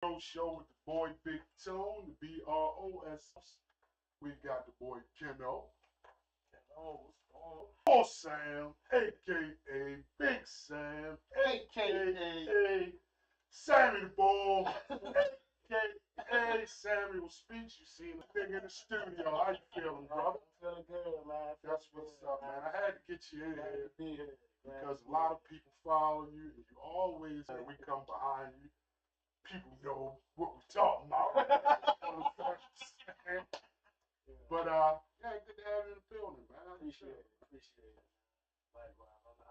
Bro Sho with the boy Big Tone, the B-R-O-S. We got the boy Keno. Keno, what's going on? Oh, Sam, a.k.a. Big Sam, a.k.a. Sammy the Bull, a.k.a. Samuel Speech. You seen the thing in the studio. How you feeling, brother? I'm feeling good, man. That's what's up, man. I had to get you in here Be here, because a lot of people follow you, and you always, when we come behind you, people know what we're talking about. But yeah, good to have you in the building, man. Appreciate it. Likewise, I'm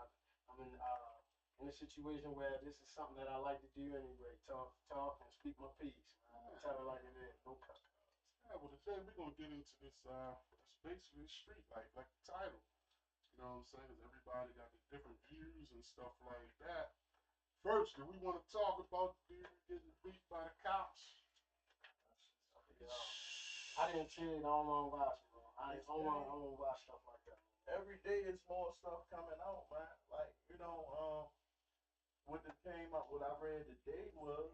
in a situation where this is something that I like to do anyway. Talk, and speak my piece. Man. Tell it like it is. No cuss. Yeah, well, today we're gonna get into this. It's basically street life, like the title. You know what I'm saying? 'Cause everybody got the different views and stuff like that. First, do we want to talk about the dude getting beat by the cops? I didn't see it. I don't want to watch it, bro. I don't want to watch stuff like that. Every day it's more stuff coming out, man. Like, what that came up, what I read today was,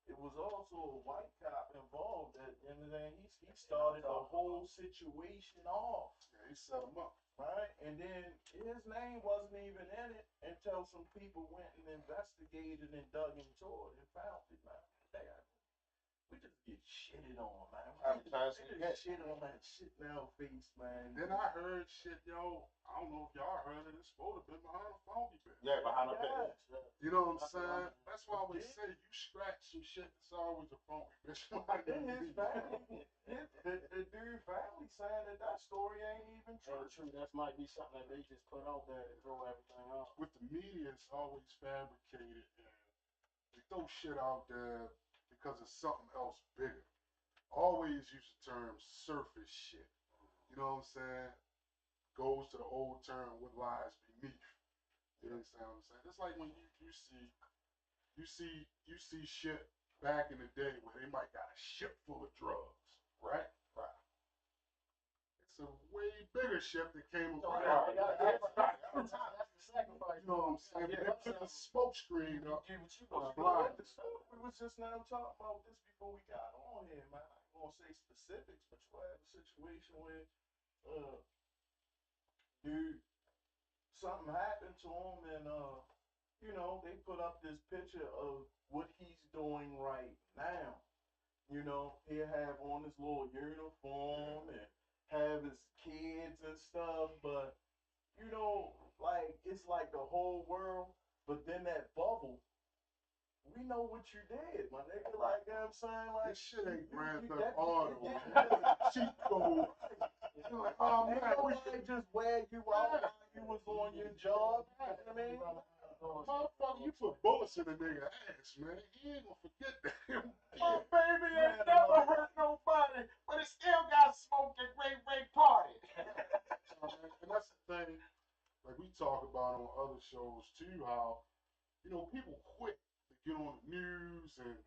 it was also a white cop involved. And then he started the whole situation off. Yeah, he set him up. Right? And then his name wasn't even in it until some people went and investigated and dug into it and found it, man. We just get shitted on, man. We just get shitted on that shit now face, man. Then I heard shit, yo. I don't know if y'all heard it. It's supposed to be behind a phony bit. Yeah, behind a bit. You know what I'm saying? That's why I always say you scratch some shit. It's always a phony bitch. Then his family, the dude family saying that story ain't even true. True. That might be something that they just put out there to throw everything off. With the media, it's always fabricated and they throw shit out there because it's something else bigger. Always use the term surface shit. You know what I'm saying? Goes to the old term, what lies beneath. You understand what I'm saying? It's like when you see shit back in the day where they might got a ship full of drugs, right? Right. It's a way bigger ship that came around. That's the second part. You know what I'm saying? They put the smoke screen up. We was just now talking about this before we got on here, man. I ain't gonna say specifics, but you had a situation where, dude, something happened to him, and they put up this picture of what he's doing right now. He'll have on his little uniform and have his kids and stuff, but it's like the whole world, but then that bubble, we know what you did, my nigga. Like, you know what I'm saying? Like, this shit ain't Grand Theft Auto. Cheat code. You're like, oh man, we just wear you out while you was on your job. You know what I mean? Motherfucker, you put bullets in a nigga ass, man. He ain't gonna forget that. My baby ain't never hurt nobody, but it still got smoked at Great Party. And that's the thing, like we talk about on other shows too, how, people quit to get on the news and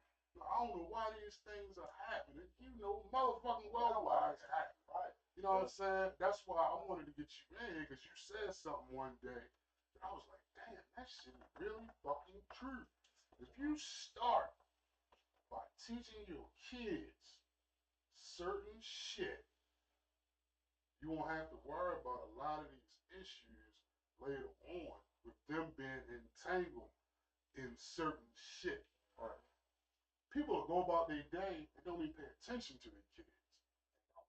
I don't know why these things are happening. Motherfucking worldwide it's happening. Right. You know what I'm saying? That's why I wanted to get you in here, because you said something one day that I was like, damn, that shit is really fucking true. If you start by teaching your kids certain shit, you won't have to worry about a lot of these issues later on with them being entangled in certain shit. Right. People will go about their day and don't even pay attention to their kids.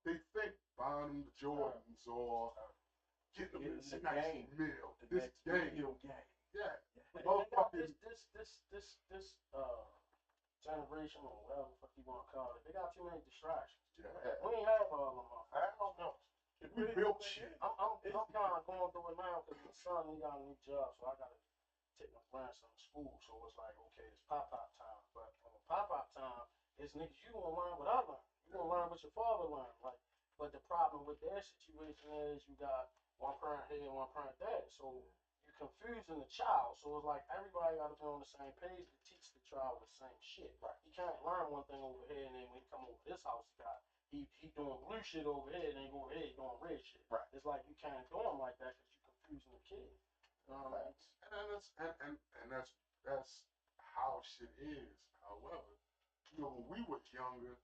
They think buying them the Jordans or getting them this nice meal, this game. Yeah. This generation or whatever the fuck you want to call it, they got too many distractions. Yeah. We ain't have all of them. I don't know. We built shit. I'm kind of going through it now because my son, he got a new job, so I got to take my grandson to school. So it's like, okay, it's pop-pop time. But when pop-pop time, it's niggas, you going to learn what I learned. You going to learn what your father learned. But the problem with their situation is you got one parent here and one parent there. So you're confusing the child. So it's like everybody got to be on the same page to teach the child the same shit. Right. You can't learn one thing over here and then when you come over this house, he doing blue shit over here and then go over here, he doing red shit. Right. It's like you can't do them like that because you're confusing the kid. You know what I mean? And that's how shit is. However, you know, when we were younger,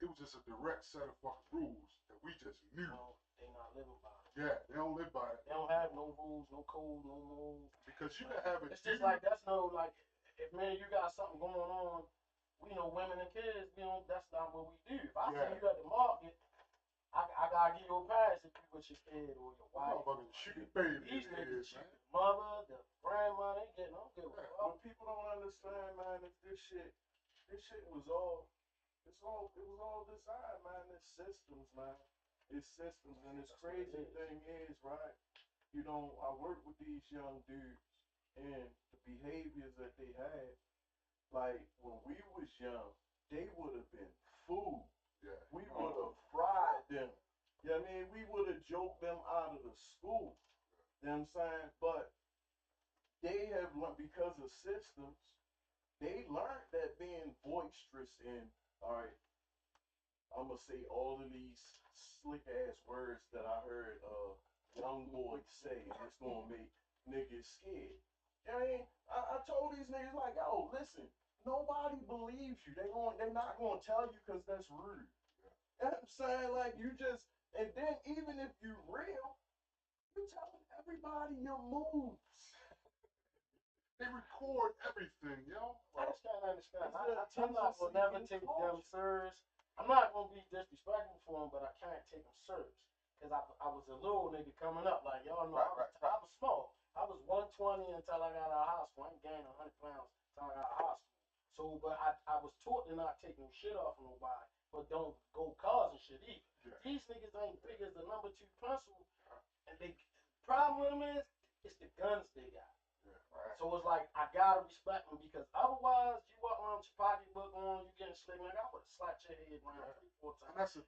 it was just a direct set of fucking rules that we just knew. No, they not living by it. Yeah, they don't live by it. They don't have no rules, no code, no moves. Because you can have it. It's just like that's no like if man you got something going on, we know women and kids, we don't that's not what we do. If I see you at the market, I gotta give you a pass if you with your kid or your wife. Motherfucking shoot baby. These niggas, man. the mother, the grandma, they getting don't give a fuck. What people don't understand, man, is this shit was all it was all designed, man. It's systems, man. It's systems, and this crazy thing is, right? You know, I work with these young dudes, and the behaviors that they have, like when we was young, they would have been food. Yeah. We would have fried them. You know what I mean? We would have joked them out of the school. You know what I'm saying? But they have learned, because of systems, they learned that being boisterous and, all right, I'm going to say all of these slick ass words that I heard young boys say, and it's going to make niggas scared. You know what I mean? I told these niggas, like, yo, listen, nobody believes you. They're not going to tell you because that's rude. You know what I'm saying? Like, you just, and then even if you real, you're telling everybody your moves. They record everything, yo. I just can't understand. It's I'm not gonna never take them serious. I'm not gonna be disrespectful for them, but I can't take them serious. Cause I was a little nigga coming up, like y'all know, I was small. I was 120 until I got out of high school. I ain't gained 100 pounds until I got out of high school. So, but I was taught to not take no shit off of nobody, but don't go causing shit either. Yeah. These niggas ain't big as the number 2 pencil, and they problem with them is it's the guns they got. Right. So it's like I gotta respect them because otherwise you walk around with your pocketbook on, you getting slick, like I would have slapped your head around 3-4 times.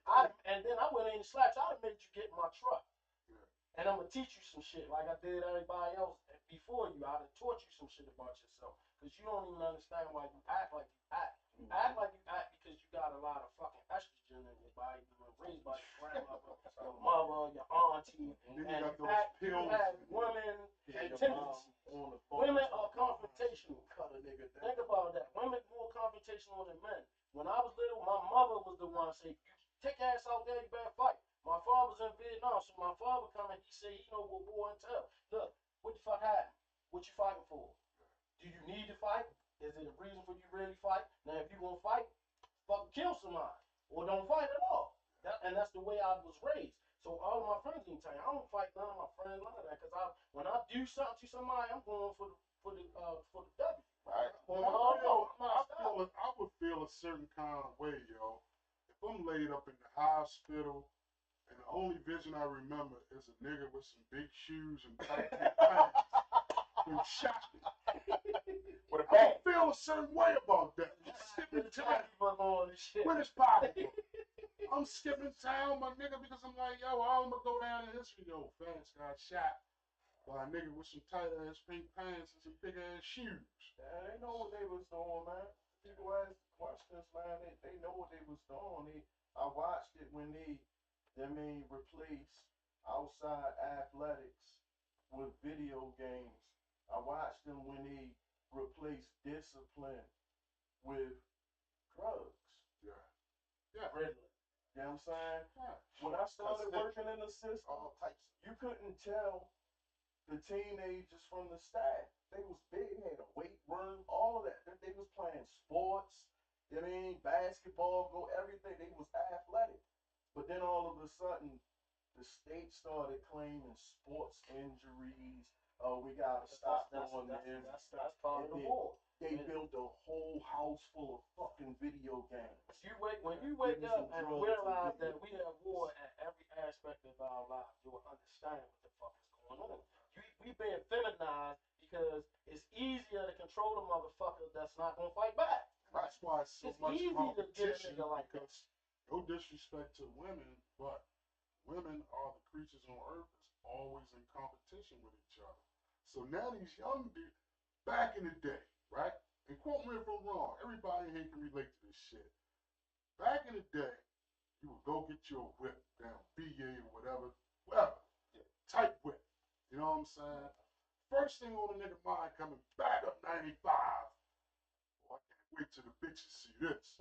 And then I wouldn't even slap you, I'd have made you get in my truck. Yeah. And I'm gonna teach you some shit like I did everybody else before you. I'd have taught you some shit about yourself. Cause you don't even understand why you act like you act. You act like you act because you got a lot of fucking estrogen in your body. You were raised by your grandmother, your mother, your auntie, and you have women and tendencies. Women are confrontational. Think about that. Women more confrontational than men. When I was little, my mother was the one say, "You take your ass out there, you better fight." My father was in Vietnam, so my father come and he said, "He know what war entails. Look, what the fuck happened? What you fighting for? Do you need to fight? Is it a reason for you really fight? Now, if you gonna fight, fucking kill somebody or don't fight at all." And that's the way I was raised. So all of my friends can tell you, I don't fight none of my friends, none of that, because when I do something to somebody, I'm going for the W. Right. I would feel a certain kind of way, yo. If I'm laid up in the hospital and the only vision I remember is a nigga with some big shoes and tight pants who shot me. With a bag. I feel a certain way about that. Skipping town with his pocketbook. I'm skipping town, my nigga, because I'm like, yo, I'm gonna go down in history. Yo, Vance got shot by a nigga with some tight ass pink pants and some big ass shoes. Yeah, they know what they was doing, man. People ask questions, man. They know what they was doing. I watched it when they replace outside athletics with video games. I watched them when they replace discipline with drugs. Yeah. Yeah. Riddler. You know what I'm saying? Yeah. When I started working in the system, all types, you couldn't tell the teenagers from the staff. They was big, had a weight room, all of that. They was playing sports, you know what I mean? Basketball, everything. They was athletic. But then all of a sudden, the state started claiming sports injuries. Oh, we gotta stop doing this. That's part of the war. They built a whole house full of fucking video games. When you wake up and realize that we have war at every aspect of our lives, you'll understand what the fuck is going on. We being feminized because it's easier to control the motherfucker that's not gonna fight back. That's why it's so much easy competition. To get a nigga like because no disrespect to women, but women are the creatures on earth that's always in competition with each other. So now these young dudes, back in the day, right? And quote me if I'm wrong, everybody here can relate to this shit. Back in the day, you would go get your whip down BA or whatever, type whip. You know what I'm saying? First thing on the nigga mind coming back up 95. Boy, wait till the bitches see this.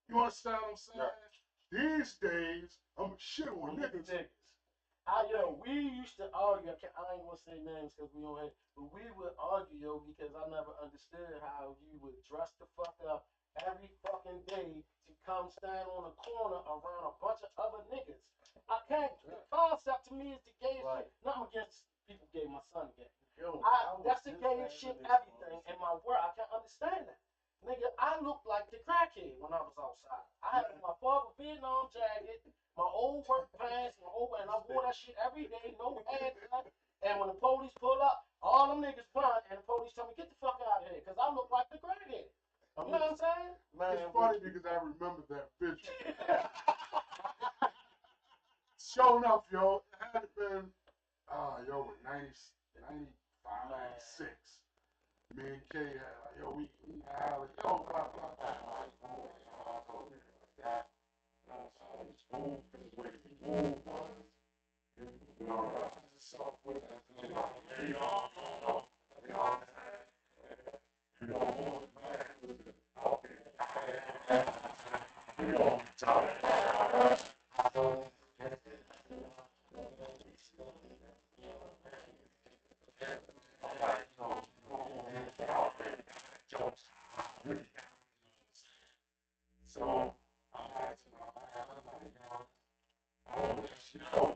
You understand what I'm saying? These days, I'm shit on niggas. We used to argue. I ain't gonna say names because we don't have, but we would argue, yo, because I never understood how you would dress the fuck up every fucking day to come stand on a corner around a bunch of other niggas. I can't. The concept to me is the gayest shit. Nothing against people gay. My son gay. That's the gayest shit. Everything in my world. I can't understand that. Nigga, I looked like the crackhead when I was outside. I had my father Vietnam jacket, my old work pants, and I wore that shit every day, no haircut. And when the police pull up, all them niggas run, and the police tell me, get the fuck out of here, because I look like the crackhead. You know what I'm saying? Man, it's funny because I remember that visual. Sure enough, yo, it had been, with 95, 96. Me and Kay had like, yo, we had like, yo, blah, blah, blah, that. You know what I'm saying? It's cool, because the way the move was, you know, just soft with it, you know, you know what I'm saying? You know, man, was it talking, you know, talking, so I'm asking my man, I'm like, I don't let you know,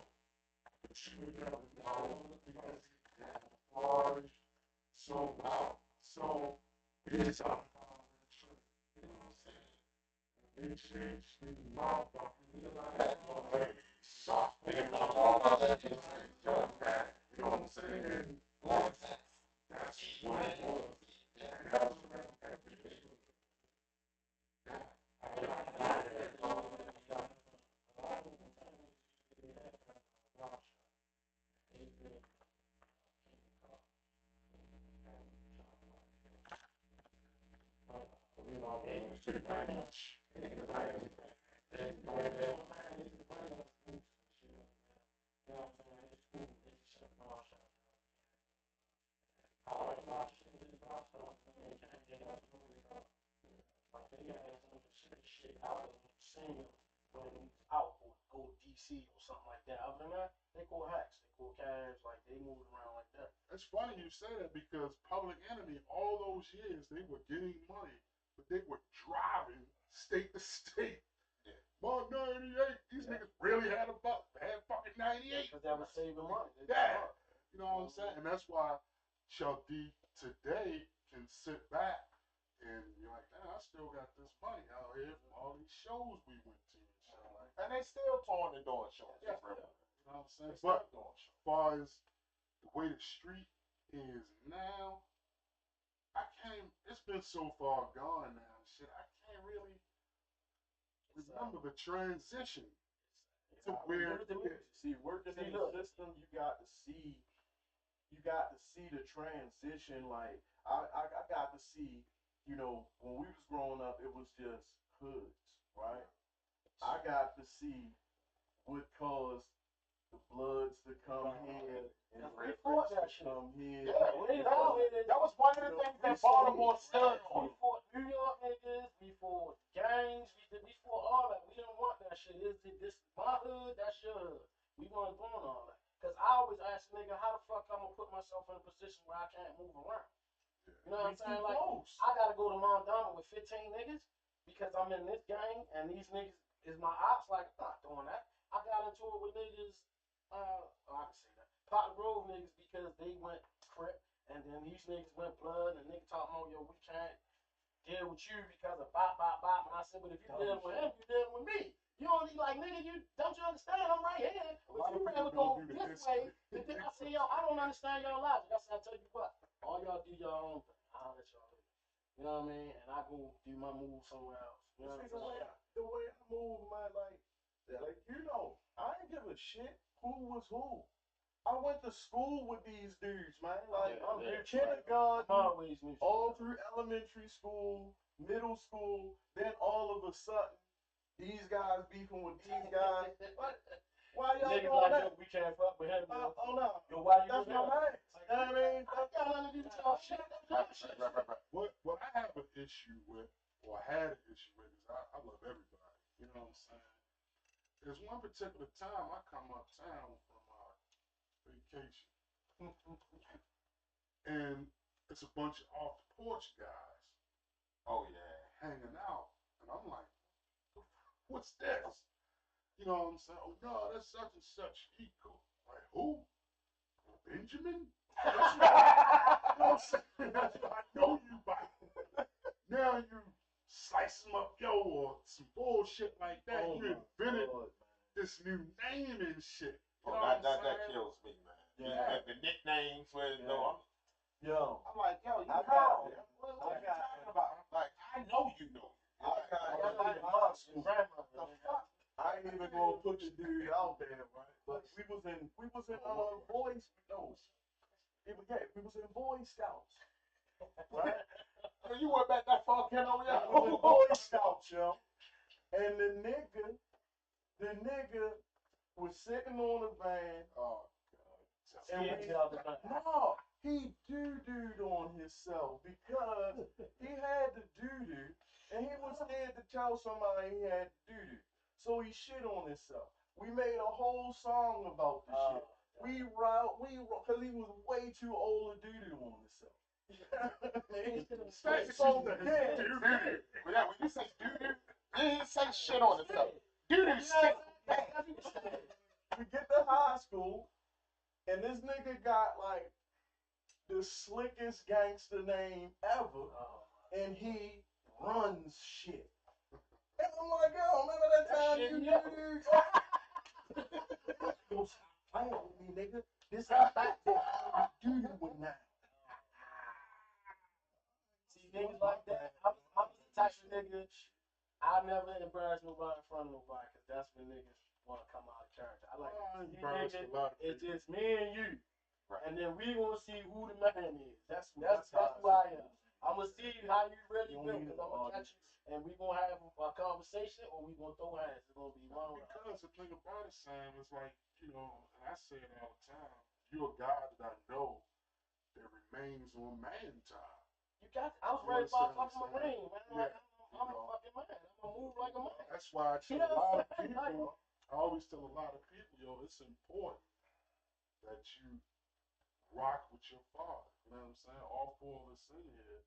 but you never know because as far as so wow, so it's all you know what I'm saying? Big shit, she motherfucker, you know, like, soft, you know, all that, you know what I'm saying? That's what it was. That's what Out or go to DC or something like that. Other than that, they go hacks, they go cabs, like they move around like that. It's funny you say that because Public Enemy, all those years, they were getting money, but they were driving state to state. About 98, these niggas really had fucking 98. Because they were saving money. Yeah. You know what I'm saying? And that's why Chuck D today can sit back and you're like, damn, I still got this money out here from all these shows we went to and shit like that. And they still touring and doing shows. Yeah. You know what I'm saying? But as far as the way the street is now, it's been so far gone now and shit, I can't really remember the transition to where working in the system, you got to see the transition. Like I got to see, you know, when we was growing up, it was just hoods, right? I got to see what caused the Bloods to come here and the Red to come here. That was one of the things that Baltimore stood on. We fought New York niggas, we fought gangs, we fought all that. We didn't want that shit. This is my hood, that's your hood. We weren't doing all that. Because I always ask a nigga, how the fuck I'm going to put myself in a position where I can't move around? You know what I'm saying? Like, I got to go to Montana with 15 niggas because I'm in this gang and these niggas is my ops. Like, I'm not doing that. I got into it with niggas, I can say that, Pot Grove niggas because they went Crip and then these niggas went Blood and niggas talking about, yo, we can't deal with you because of bop, bop, bop. And I said, but if you dealing with him, you dealing with me. You only like, nigga, don't you understand? I'm right here. But you rather go this way. I said, yo, I don't understand y'all logic. I said, I tell you what, all y'all do your own thing. I'll let y'all do it. You know what I mean? And I go do my move somewhere else. You know what I'm saying? The way I move, man, like, you know, I ain't give a shit who was who. I went to school with these dudes, man. Like, I'm kindergarten, all through elementary school, middle school, then all of a sudden, these guys beefing with these guys. But Why y'all Niggas doing like, that? yo, we can't fuck with him. Yo, Oh no, yo, why you that's with my him? man. You know what I mean? I got nothing to do with y'all shit. Right. What I have an issue with, or had an issue with, is I love everybody. You know what I'm saying? There's one particular time I come uptown from vacation, and it's a bunch of off the porch guys. Oh yeah. Hanging out, and I'm like, what's this? You know what I'm saying? Oh no, that's such and such equal. Like who? Benjamin? You know what I'm saying? I know you by now. You slice them up, yo, or some bullshit like that. Oh You my invented God, this new name and shit. You Oh, know what I'm that saying? kills me, man. Yeah. The nicknames with Yeah. Yo, I'm like, yo, you I heard. got- What I are you got- talking about? Like, I know you know. I Like, got- Y'all know I your got- mom, your grandmother. the fuck? I ain't even gonna put the dude out there, right? But we was in boys. No, we was in Boy Scouts, right? Yo, you went back that far, Ken? Oh We was in yeah. Boy Scouts, yo. And the nigga was sitting on the van. Oh And Scared we- to tell the man. No, he doo-dooed on himself because he had the doo-doo and he was scared to tell somebody he had doo-doo. So he shit on himself. We made a whole song about the shit. We because he was way too old to doo-doo on himself. God. So, Dude. But yeah, when you say doo-doo, you didn't say shit on itself. Doo-doo stink. we get to high school, and this nigga got like the slickest gangster name ever, and he runs shit. And I'm like, yo, remember that time shit, you yeah. doo-doo? Yo, stop playing with me, nigga. This ain't back there. You doo-doo with now. See, niggas like that, I'm the type of nigga, I never embarrass nobody in front of nobody, because that's when niggas want to come out of character. I like I you embarrassed a niggas, lot of it's people. just me and you. Right. And then we gonna see who the man is. That's who That's I am. I'm gonna see how you really You feel, don't need because I'm to gonna catch you, and we gonna have a conversation, or we gonna throw hands. It's gonna be one or the other. Because the thing about it, Sam, is like, you know, and I say it all the time, you're a guy that I know that remains on man time. You got. I was ready for a fucking Marine, man. Like, I'm a fucking man. I'm gonna move like a man. That's why I tell You know a lot what of I'm saying? people, I always tell a lot of people, yo, it's important that you rock with your father. You know what I'm saying? All four of us in here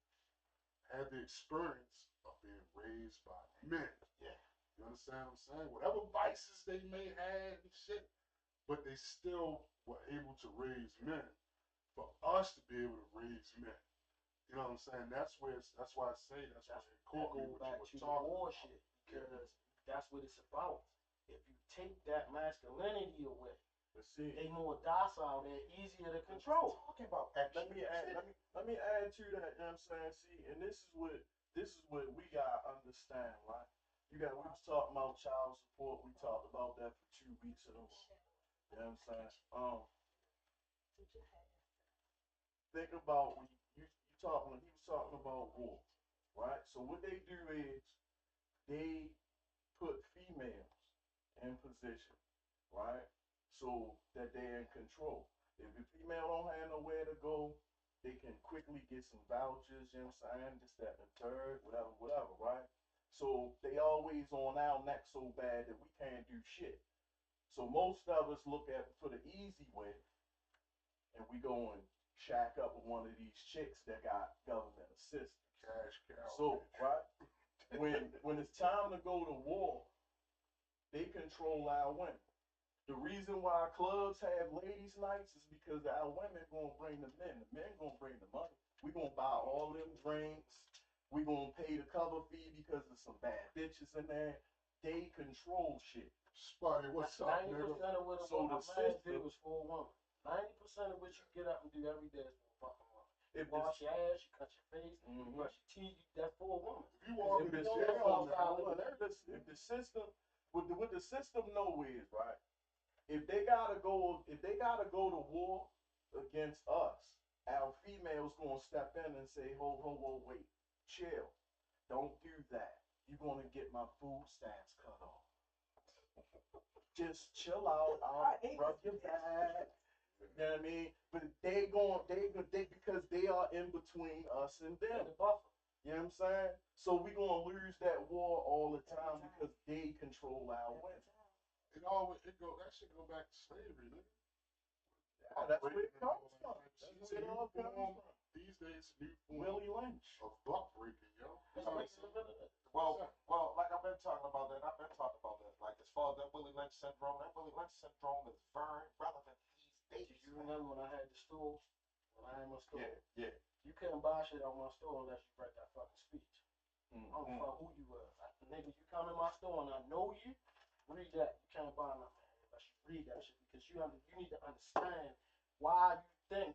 had the experience of being raised by men. Yeah. You understand what I'm saying? Whatever vices they may have and shit, but they still were able to raise men. For us to be able to raise men. You know what I'm saying? That's why I say that's why it caught me Go what back you to were the talking war about. shit, because that's what it's about. If you take that masculinity away, But see, they more docile, they're easier to control. Talking about let action. me add to that. You know what I'm saying? See, and this is what we gotta understand, right? We was talking about child support. We talked about that for 2 weeks in a row. You know what I'm saying? Think about when he was talking about war, right? So what they do is they put females in position, right? So that they're in control. If the female don't have nowhere to go, they can quickly get some vouchers, you know what I'm saying? This, that, and the third, whatever, right? So they always on our neck so bad that we can't do shit. So most of us look at for the easy way, and we go and shack up with one of these chicks that got government assistance. Cash cow. So, right, when it's time to go to war, they control our women. The reason why clubs have ladies' nights is because our women gonna bring the men. The men gonna bring the money. We gonna buy all them drinks. We gonna pay the cover fee because there's some bad bitches in there. They control shit. Spotty, what's up, 90% nigga? of what a So the man system- do is for a woman. 90% of what you get up and do every day is for a fucking woman. If You wash this, your ass, you cut your face, you Mhm. brush your teeth, that's for a woman. If you walk in if this the jail system, now, if the system, what the system know is, right? If they gotta go to war against us, our females gonna step in and say, "Ho, wait, chill, don't do that. You're gonna get my food stamps cut off." Just chill out. I'll rub your back. You know what I mean? But they because they are in between us and them. The buffer. You know what I'm saying? So we gonna lose that war all the time because they control our women. That shit go back to slavery, nigga. Yeah, that's where it comes from. That's She's where it all comes from. These days, new form Willie Lynch. of buck breaking, yo. Well, like I've been talking about that. Like as far as that Willie Lynch syndrome is very relevant these Do days. you remember when I had the store? When I had my store? Yeah. You couldn't buy shit on my store unless you read that fucking speech. Mm-hmm. I don't fuck who you was. Nigga, you come in my store and I know you, read that. You can't buy nothing unless you read that shit because you need to understand why you think,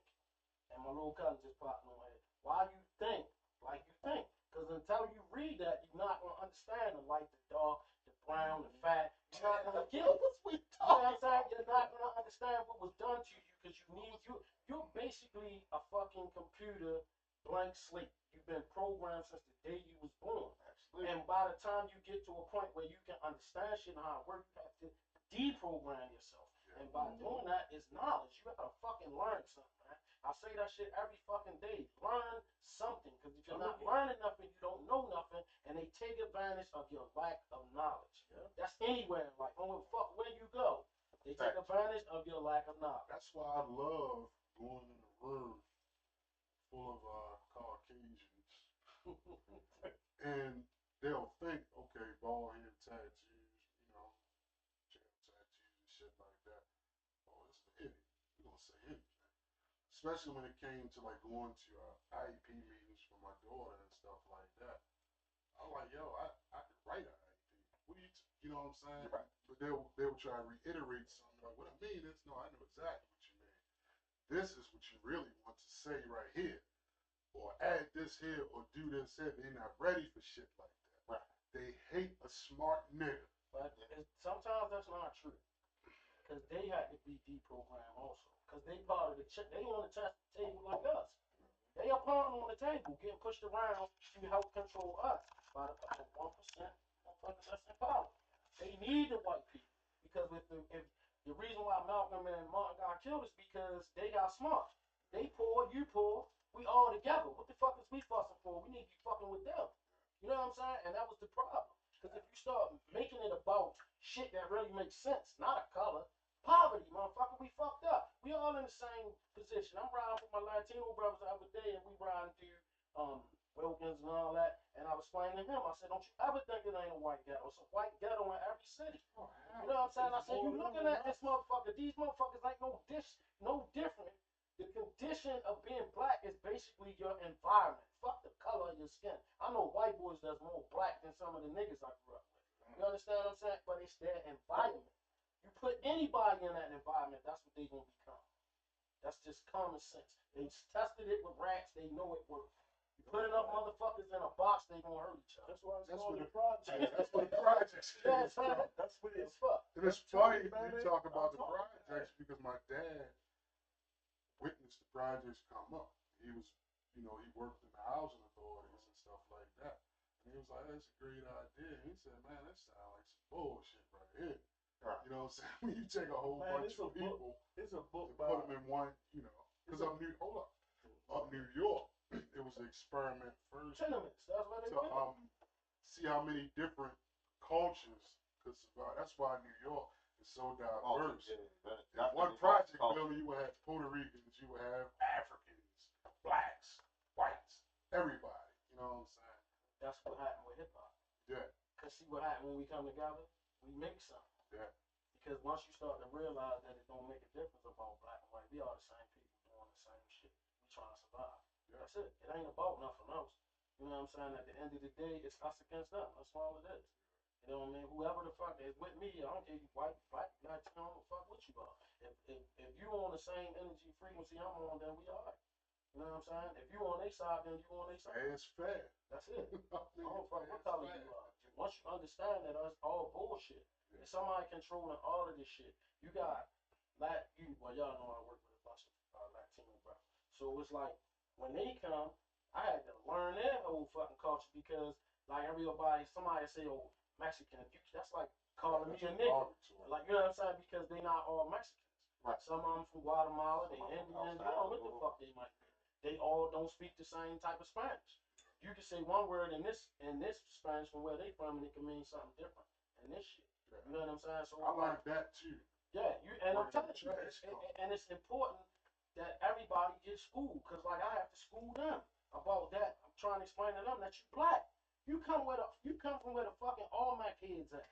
and my little cousin just popped on my head, why you think like you think. Because until you read that, you're not going to understand the light, the dark, the brown, the fat. You're not going to get it. You know what I'm saying? You're not going to understand what was done to you because you're basically a fucking computer blank slate. You've been programmed since the day you was born. Absolutely. And by the time you get to a point where you can understand shit and how it works, you have to deprogram yourself. Yeah. And by doing that is knowledge. You gotta fucking learn something, man. I say that shit every fucking day. Learn something. Because if you're not learning nothing, you don't know nothing. And they take advantage of your lack of knowledge. Yeah. That's anywhere in life. I don't give a fuck where you go. They take advantage of your lack of knowledge. That's why I love going in a room full of Caucasians. And they'll think, okay, bald head tattoos, jail tattoos and shit like that. Oh, this is an idiot. We're gonna say anything. Especially when it came to like going to IEP meetings for my daughter and stuff like that. I'm like, yo, I could write an IEP. What do you know what I'm saying? Right. But they'll try to reiterate something like, what I mean is, no, I know exactly what you mean. This is what you really want to say right here. Or add this here or do this here. They're not ready for shit like that. Right. They hate a smart nigga. But sometimes that's not true. Because they had to be deprogrammed also. Because they part of the they on the table like us. They are part on the table getting pushed around to help control us by the 1% motherfuckers that's in power. They need the white people. Because if the reason why Malcolm and Martin got killed is because they got smart. They poor, you poor, we all together. What the fuck is we fussing for? We need to be fucking with them. You know what I'm saying? And that was the problem. Because if you start making it about shit that really makes sense, not a color, poverty, motherfucker, we fucked up. We all in the same position. I'm riding with my Latino brothers the other day, and we riding through Wilkins and all that. And I was explaining to him, I said, don't you ever think it ain't a white ghetto. It's a white ghetto in every city. You know what I'm saying? I said, you looking at this motherfucker, these motherfuckers ain't no different. The condition of being black is basically your environment. Fuck the color of your skin. I know white boys that's more black than some of the niggas I grew up with. You understand what I'm saying? But it's their environment. You put anybody in that environment, that's what they gonna become. That's just common sense. They tested it with rats, they know it works. You put enough motherfuckers in a box, they gonna hurt each other. That's why it's That's called what the project. That's what the projects is. Yes, man. That's what It's it's fuck. And it's funny you talk about the projects because my dad witnessed the projects come up. He was, he worked in the housing authorities and stuff like that. And he was like, that's a great idea. And he said, man, that sounds like some bullshit right here. Right. You know what I'm saying? When you take a whole bunch of people It's a book and by put them in one, because up New York, it was an experiment first Tenements, that's what they to do. see how many different cultures could survive. That's why New York is so diverse. In one project building, you would have Puerto Ricans, you would have Africans, blacks, whites, everybody. You know what I'm saying? That's what happened with hip hop. Yeah. Cause see what happened when we come together, we make something. Yeah. Because once you start to realize that it don't make a difference about black and white, we all the same people doing the same shit. We trying to survive. Yeah. That's it. It ain't about nothing else. You know what I'm saying? At the end of the day, it's us against them. That's all it is. You know what I mean? Whoever the fuck is with me, I don't care you white, black, Latino, I don't fuck what you are. If you on the same energy frequency I'm on, then we alright. You know what I'm saying? If you on their side, then you on their side. Hey, it's fair. That's it. I don't fuck what color you are. Once you understand that it's all bullshit, Yeah. there's somebody controlling all of this shit. You got well, y'all know I work with a bunch of Latino brothers. So it's like when they come, I had to learn their whole fucking culture because Like everybody, somebody say, "Oh, Mexican," that's like calling me a nigga. derogatory. Like, you know what I'm saying? Because they not all Mexicans. Right. Some of them from Guatemala, they Some of 'em Indian, outside you know what the of- fuck they might be. They all don't speak the same type of Spanish. You can say one word in this Spanish from where they from, and it can mean something different in this shit. You know what I'm saying? So I learned that too. yeah, and I'm Where telling the you, trash come. and it's important that everybody gets schooled, because like I have to school them about that. I'm trying to explain to them that you black. You come from where the fucking Olmec heads at.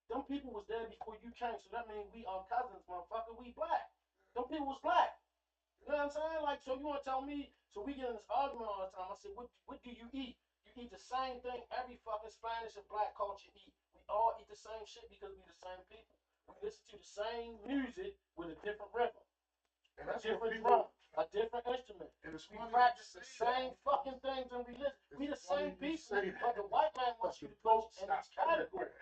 Them people was there before you came, so that means we are cousins, motherfucker. We black. Them people was black. You know what I'm saying? Like, so you want to tell me? So we get in this argument all the time. I said, what do you eat? You eat the same thing every fucking Spanish and black culture eat. We all eat the same shit because we the same people. We listen to the same music with a different rhythm, And a that's what different people. drum, a different instrument. And it's We funny practice you the say same that. fucking things and we listen. We the It's funny same you people, say but that. the white man wants you to put you in these categories.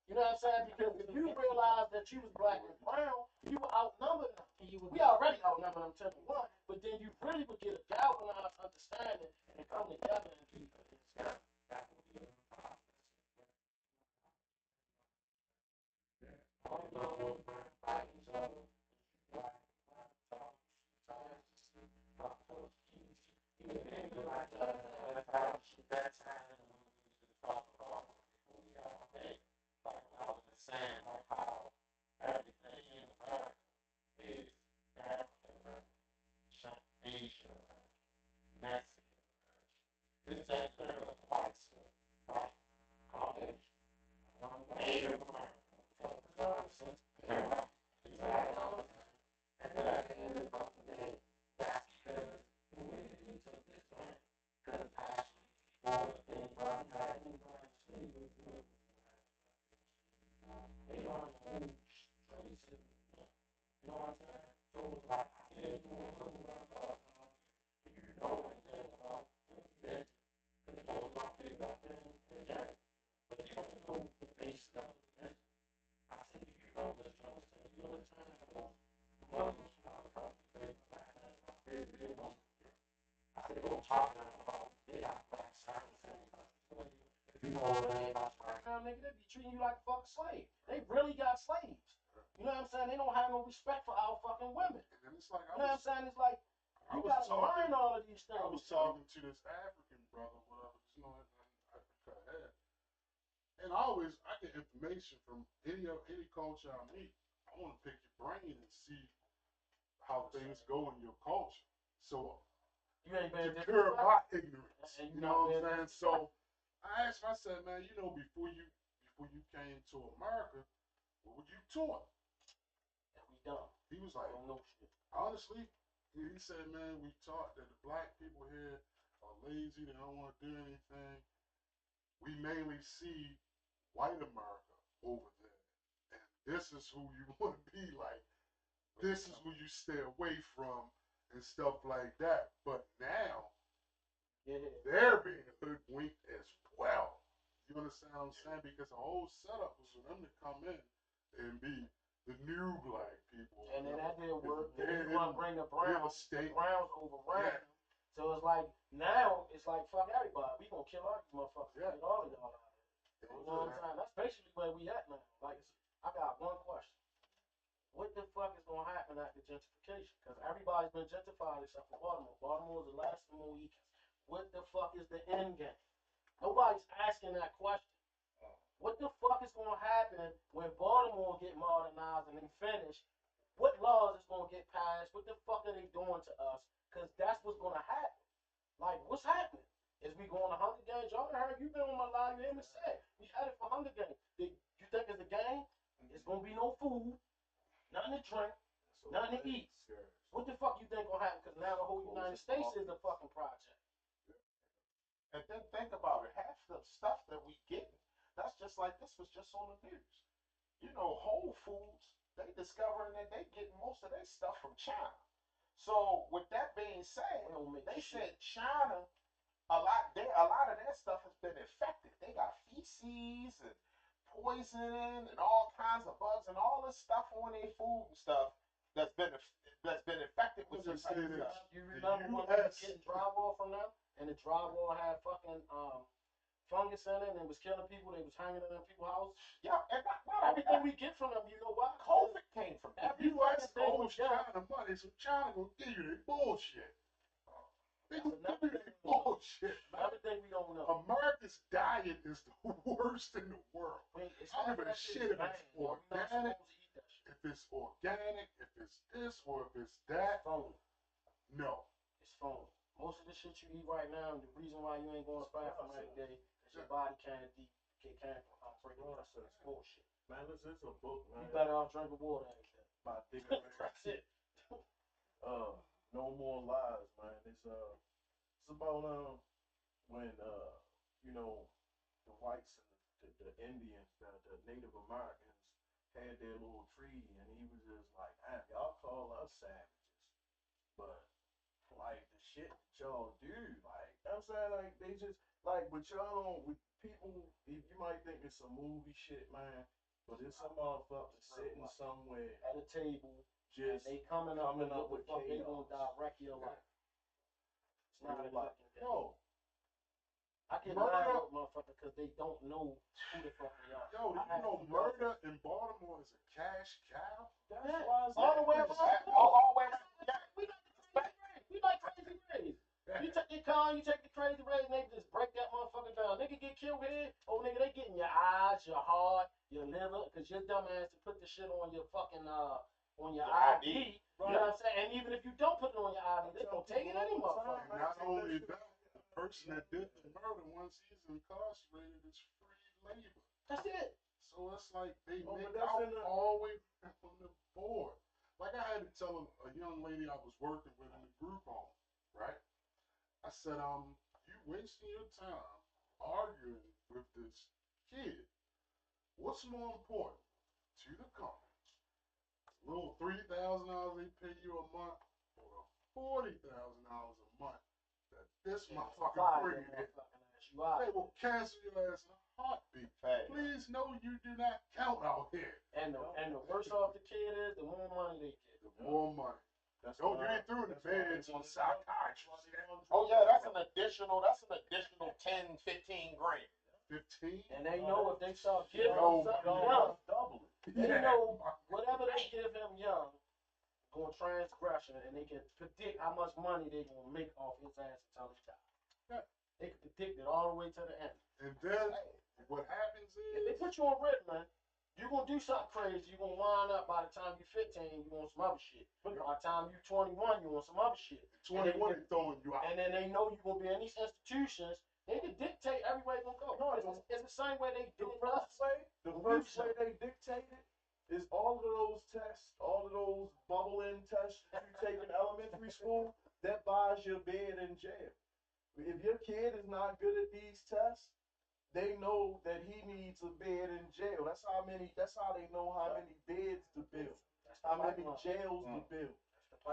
You know what I'm saying? Because if you realize that you was black and brown, you were outnumbered them. We already outnumbered them 10 to 1, but then you really would get a galvanized understanding and come together and be nigga, they be treating you like a fucking slave. They really got slaves. You know what I'm saying? They don't have no respect for our fucking women. And it's like You know what I'm saying? It's like I you was gotta talking. learn all of these things. I was talking to this African brother, whatever, you know, in Africa, and I get information from any culture I meet. I want to pick your brain and see how things go in your culture. So You ain't been to curb my ignorance, And you you know not what I'm been saying? So I asked him, I said, man, you know, before you came to America, what were you taught? And we done. He was I like, don't know shit. honestly, he said, man, we taught that the black people here are lazy, they don't want to do anything. We mainly see white America over there. And this is who you want to be like. This is who you stay away from and stuff like that. But now, they're being hoodwinked as well. You understand what I'm saying? Because the whole setup was for them to come in and be the new black people. And then that didn't work. They They want to bring the Browns. The devastate. Browns overran them. So it's like now it's like fuck everybody. We gonna kill all these motherfuckers. Yeah. Get all of y'all out of here. You know what I'm saying? That's basically where we at now. Like I got one question. What the fuck is gonna happen after gentrification? Because everybody's been gentrified except for Baltimore. Baltimore is the last of the Mohicans. What the fuck is the end game? Nobody's asking that question. What the fuck is gonna happen when Baltimore get modernized and they finish? What laws is gonna get passed? What the fuck are they doing to us? Because that's what's gonna happen. Like, what's happening? Is we going to Hunger Games? Y'all heard, you've been on my live, you hear me say, we headed for Hunger Games. You think it's a game? It's gonna be no food, nothing to drink, nothing to eat. What the fuck you think gonna happen? Because now the whole United States is a fucking project. And then think about it. Half the stuff that we get, that's just like this was just on the news. You know, Whole Foods, they discovering that they get most of their stuff from China. So with that being said, they said China, a lot of their stuff has been infected. They got feces and poison and all kinds of bugs and all this stuff on their food and stuff that's been infected with some type of stuff. You remember when we was getting drywall from them, and the drywall had fucking fungus in it and it was killing people. They was hanging in people's houses. Yeah, and not Everything we get from them, you know why? COVID came from that. Every U.S. fucking thing owes was done. China money, so China gonna give you their bullshit. They gonna That's give you their bullshit, man. Everything we don't know. America's diet is the worst in the world. It's I don't not give a that shit if bad, it's yo. We're not organic, supposed to eat that shit. if it's organic, if it's this or if it's It's that. phony. No. It's phony. Most of the shit you eat right now, the reason why you ain't going to the bathroom every day is your body can't break it down. So it's bullshit. Man, this is a book, man. You better off drinking water every day. My dick. That's it. No More Lies, man. It's about when you know, the whites and the Indians, the Native Americans had their little treaty, and he was just like, "Damn, y'all call us savages, but like the shit that y'all do, like I'm saying, like they just like, but y'all don't. With people, you might think it's some movie shit, man, but it's some motherfucker sitting somewhere At a table, and just they coming up with what the with fuck they gonna chaos. direct your life. It's not a Like, fucking thing. yo, I get murder- mad with motherfuckers because they don't know who the fuck they are. Yo, do you know murder in Baltimore is a cash cow? that's Yeah, why it's all the way like around. this. All the way around. We like crazy rays. You take your car, you take the crazy rays, and they just break that motherfucker down. Nigga get killed here. Oh, nigga, they getting your eyes, your heart, your liver, because your dumb ass to put the shit on your fucking, on your ID. You know what I'm saying? And even if you don't put it on your ID, they gonna take it any motherfucker. And not only that, the person that did the murder, once he's incarcerated, is free labor. That's it. So it's like they Oh, but make that's out in the- always on the board. Like I had to tell a young lady I was working with in the group home, right? I said, you wasting your time arguing with this kid. What's more important to the company? A little $3,000 they pay you a month, or $40,000 a month that this motherfucker bring in. They will cancel your ass in a heartbeat. Please know you do not count out here. And the worse off the kid is, the more money they get. The more money. That's Yo, why- you ain't through the that's why beds they on want- psychiatry. Oh yeah, that's an additional 10, 15 grand. 15? And they know if they start giving Yo, him something yo. young, double it. they know whatever they give him young, going transgression, and they can predict how much money they gonna make off his ass until he dies. Yeah. They can predict it all the way to the end. And then what happens If they is, put you on written, man, you gonna do something crazy. You gonna wind up by the time you're 15, you want some other shit. By the time you're 21, you want some other shit. 21 is throwing you out. And then they know you're gonna be in these institutions. They can dictate everywhere you gonna go. No, It's the same way they The did first us. way, they dictated is all of those tests, all of those bubble-in tests that you take in elementary school, that buys your bed in jail. If your kid is not good at these tests, they know that he needs a bed in jail. That's how they know how many beds to build, how many jails to build.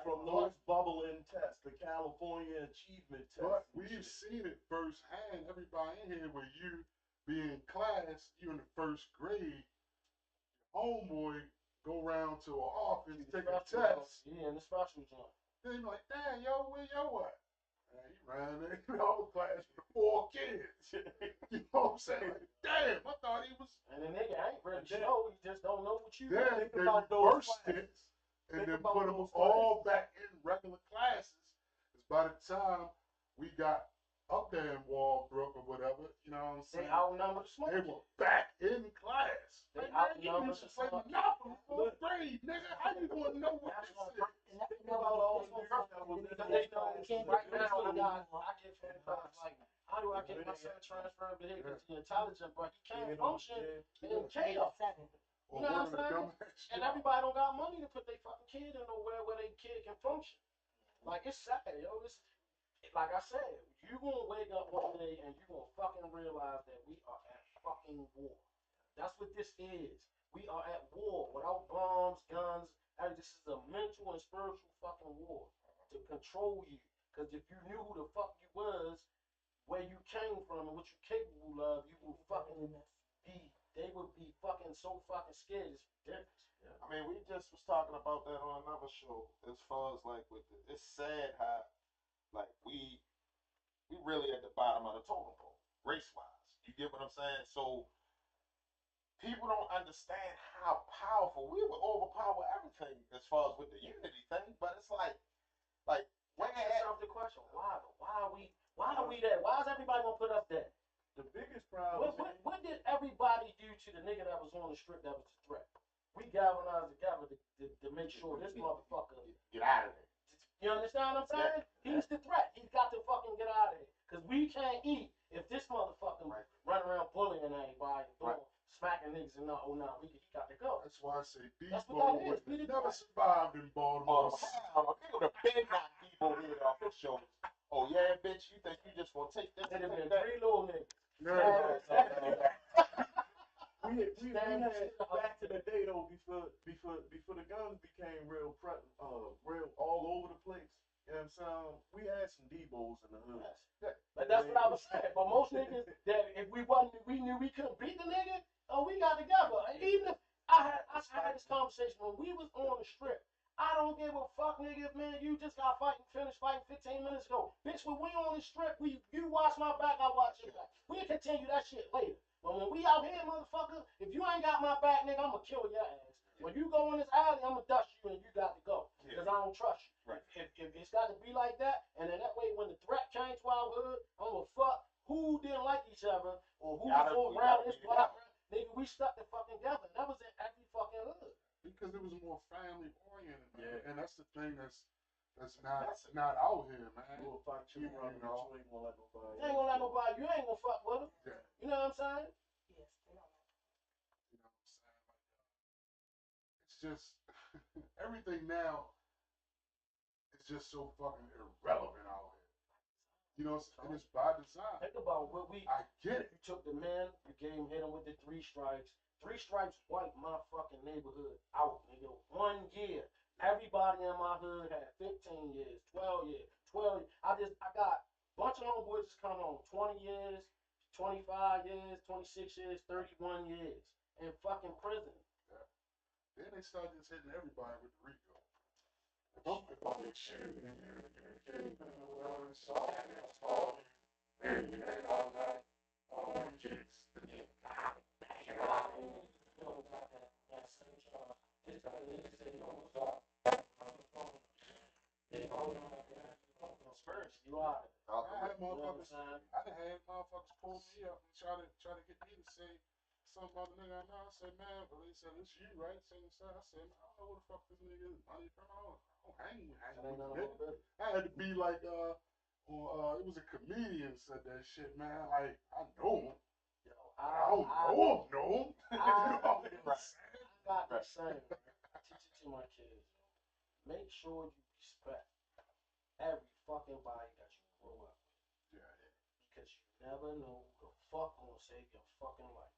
From those bubble-in tests, the California Achievement Test. But we've seen it firsthand. Everybody in here, where you be in class, you in the first grade, homeboy go around to an office, take a test. Yeah, in the special joint. Then you be like, damn, yo, where yo at? Man, he ran in the whole class with 4 kids. You know what I'm saying? Like, damn, I thought he was. And the nigga ain't really Then- slow. He just don't know what you Then think they about those reversed it classes. and Think then about put them those all classes. back in regular classes. Because by the time we got up there in Walbrook or whatever, you know what I'm They saying? outnumber the smart They kids. were back in class. They Like, man, you outnumber used to the play smart Monopoly in 4th grade, nigga. How you gonna know what That's this what is? Think about all the dudes that was in Because those they know classes. right now I get phone calls like, how do I get my son transferred to here? Because he's intelligent, but he can't function in chaos. Or You know what I'm working a saying? dumbass And job. everybody don't got money to put their fucking kid in nowhere where their kid can function. Like, it's sad, yo. It's, like I said, you gonna wake up one day and you gonna fucking realize that we are at fucking war. That's what this is. We are at war without bombs, guns. This is a mental and spiritual fucking war to control you. Because if you knew who the fuck you was, where you came from, and what you're capable of, you would fucking be. They would be fucking so fucking scared. It's ridiculous. I mean, we just was talking about that on another show. As far as like with it's sad how like we really at the bottom of the totem pole, race wise. You get what I'm saying? So people don't understand how powerful we would overpower everything as far as with the unity thing. But it's like where Ask yourself the question: Why? Why are we? Why are we there? Why is everybody gonna put us there? The biggest problem What did everybody do to the nigga that was on the strip that was a threat? We galvanized together to make sure this motherfucker get out of there. You understand what I'm saying? He's the threat. He's got to fucking get out of here. Because we can't eat if this motherfucker run around bullying everybody, smacking niggas and he got to go. That's why I say That's Debo what that is. would never survived in Baltimore. They would have been knocked Debo head off his shoulders. Oh yeah, bitch, you think you just gonna take this and It'd have been that? 3 little niggas. we had back in the day though, before the guns became real all over the place. You know what I'm saying? We had some Debos in the hood. But that's what I was saying. But most niggas that if we knew we couldn't beat the nigga, we got together. And even if I had this conversation when we was on the strip. I don't give a fuck, nigga, man. You just got finished fighting 15 minutes ago. Bitch, when we on the strip, you watch my back, I watch your back. We'll continue that shit later. But when we out here, motherfucker, if you ain't got my back, nigga, I'ma kill your ass. When you go in this alley, I'ma dust you and you got to go. Because I don't trust you. Right. If it's got to be like that, and then that way when the threat came to our hood, I'ma fuck who didn't like each other or who was around this block. Nigga, we stuck the fucking together. And that was in every fucking hood. Because it was more family oriented, man. Yeah. And that's the thing that's not out here, man. We'll fight you, brother, but you ain't gonna let nobody. You ain't gonna let nobody. You ain't gonna fuck with them. Yeah. You know what I'm saying? Yes, they don't. You know what I'm saying? It's just everything now is just so fucking irrelevant out here. You know, and it's by design. Think about what I get it. You took the man, you hit him with the 3 strikes. 3 stripes wiped my fucking neighborhood out, nigga. 1 year. Everybody in my hood had 15 years, 12 years, 12 years. I got a bunch of homeboys just come on 20 years, 25 years, 26 years, 31 years in fucking prison. Yeah. Then they started just hitting everybody with the Rico. You are. I done had motherfuckers pull me up and try to get me to say something about the nigga I know. I said, man, but they said, it's you, right? So I said, I don't know who the fuck this nigga is. I don't hang with nigga. I had to be like, it was a comedian said that shit, man. Like, I know him. Yo, I don't know him. I got the same. I teach it to my kids. Make sure you respect every fucking body that you grow up with. Yeah. Because you never know who the fuck gonna save your fucking life.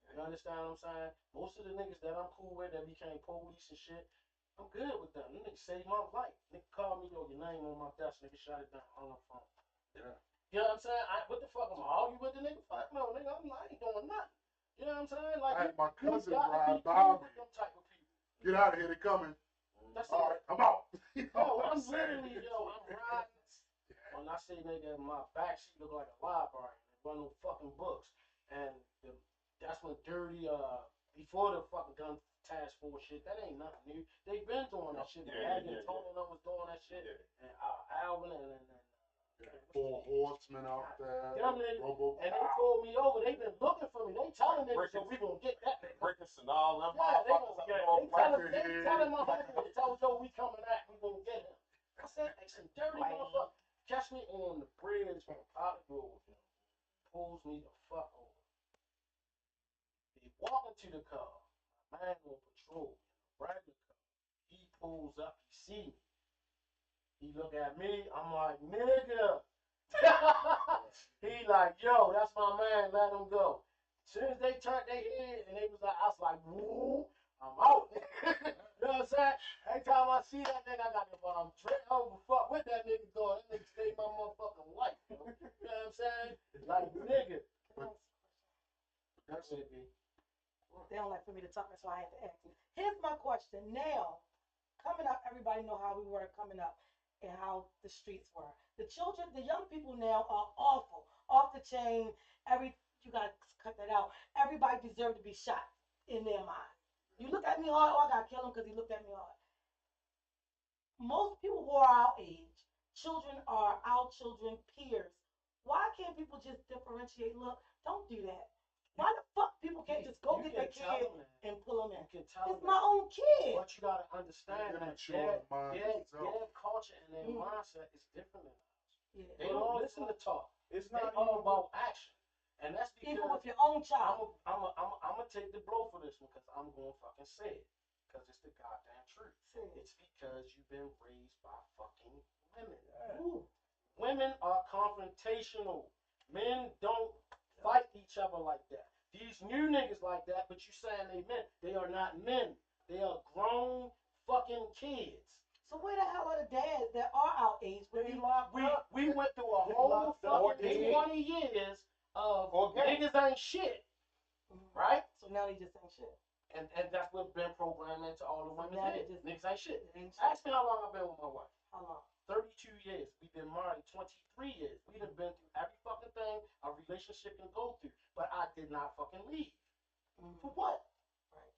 You understand what I'm saying? Most of the niggas that I'm cool with that became police and shit, I'm good with them. Them niggas saved my life. Nigga called me, yo, your name on my desk. Nigga shot it down on the phone. Yeah. You know what I'm saying? What the fuck? I'm gonna argue with the nigga? Fuck no, nigga. I ain't doing nothing. You know what I'm saying? Like, I had my cousin you gotta ride be by cool me. with them type of people. Get out of here, they coming. That's All it. right, I'm out. Yo, I'm literally, I'm riding. When I say nigga, my backseat look like a library. There wasn't no fucking books. And that's when dirty, before the fucking gun task force shit, that ain't nothing new. They been doing that shit. Tony was doing that shit. And Alvin and 4 horsemen out there. Them niggas, and they pulled me over. They been looking for me. They telling niggas, so we gonna get that nigga. Brickus and all them Yeah, they motherfuckers. telling my homie, tell Joe we coming at, we gonna get him. I said, hey, some dirty motherfucker. Catch me on the bridge from Potty Road. Pulls me the fuck over. He walk into the car. My man on patrol. Regular car. He pulls up. He see me. He look at me. I'm like, nigga. He like, yo, that's my man. Let him go. As soon as they turned their head and they was like, I was like, woo, I'm out. You know what I'm saying? Every time I see that nigga, I got the straight over fuck with that nigga going. That nigga saved my motherfucking life. You know what I'm saying? Like, nigga. That's it, B. They don't like for me to talk, so I had to ask you. Here's my question. Now, coming up, everybody know how we were coming up and how the streets were. The children, the young people now are awful, off the chain. you gotta cut that out. Everybody deserves to be shot in their mind. You look at me hard, oh, I gotta kill him because he looked at me hard. Most people who are our age, children are our children peers. Why can't people just differentiate? Look, don't do that. Why the fuck people can't just go get their kid and pull them in? You can tell It's them my own kid. But you gotta understand that their culture and their mindset is different than ours. Yeah. They don't listen to talk. It's They not all about action. And that's Even because with your own child. I'm gonna take the blow for this one because I'm gonna fucking say it. Because it's the goddamn truth. It's because you've been raised by fucking women. Yeah. Women are confrontational. Men don't fight each other like that. These new niggas like that, but you saying they men. They are not men. They are grown fucking kids. So where the hell are the dads that are our age? We went through a whole fucking 20 years of niggas ain't shit. Right? So now they just ain't shit. And that's what's been programmed into all the women's now heads. they just Niggas ain't shit. ain't shit. Ask me how long I've been with my wife. How long? 32 years. We've been married 23 years. We done been through every fucking thing a relationship can go through. But I did not fucking leave. For what? Right.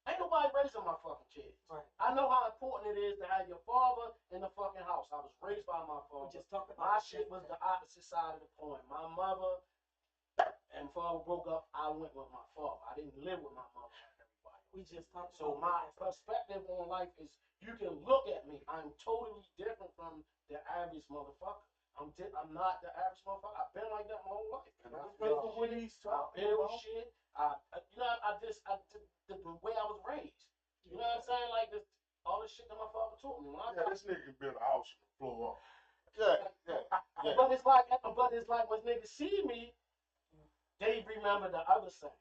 Ain't nobody raising my fucking kids. Right. I know how important it is to have your father in the fucking house. I was raised by my father. Just talk about My shit was the opposite side of the coin. My mother and father broke up. I went with my father. I didn't live with my mother like everybody. We just talked So about my perspective on life is, you can look at me. I'm totally different from the average motherfucker. I'm not the average motherfucker. I've been like that my whole life. And that's what he's talking about. Shit. The way I was raised. You know what I'm saying? Like all the shit that my father taught me. This nigga can build a house from the floor up. But it's like when niggas see me, they remember the other side.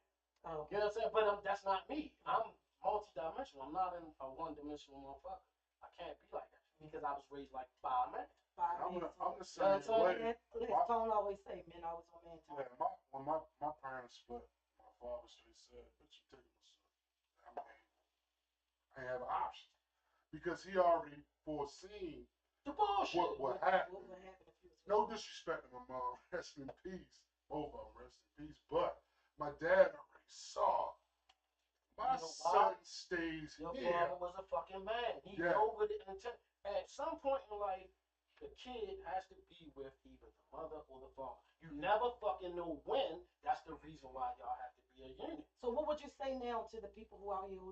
Oh. You know what I'm saying? But that's not me. I'm multi-dimensional. I'm not in a one-dimensional motherfucker. I can't be like that because I was raised like by a man. I'm the same way. His tone always say men always want men time. Yeah, when my parents split, my father straight said, "Bitch, you taking my son." I ain't have an option because he already foreseen The bullshit. what would happen. What would happen if you was No disrespect to my mom, rest in peace. Both of them rest in peace. But my dad already saw. My son stays Your here. father was a fucking man. He know what it intended. At some point in life, the kid has to be with either the mother or the father. You never fucking know when. That's the reason why y'all have to be a unit. So what would you say now to the people who out here,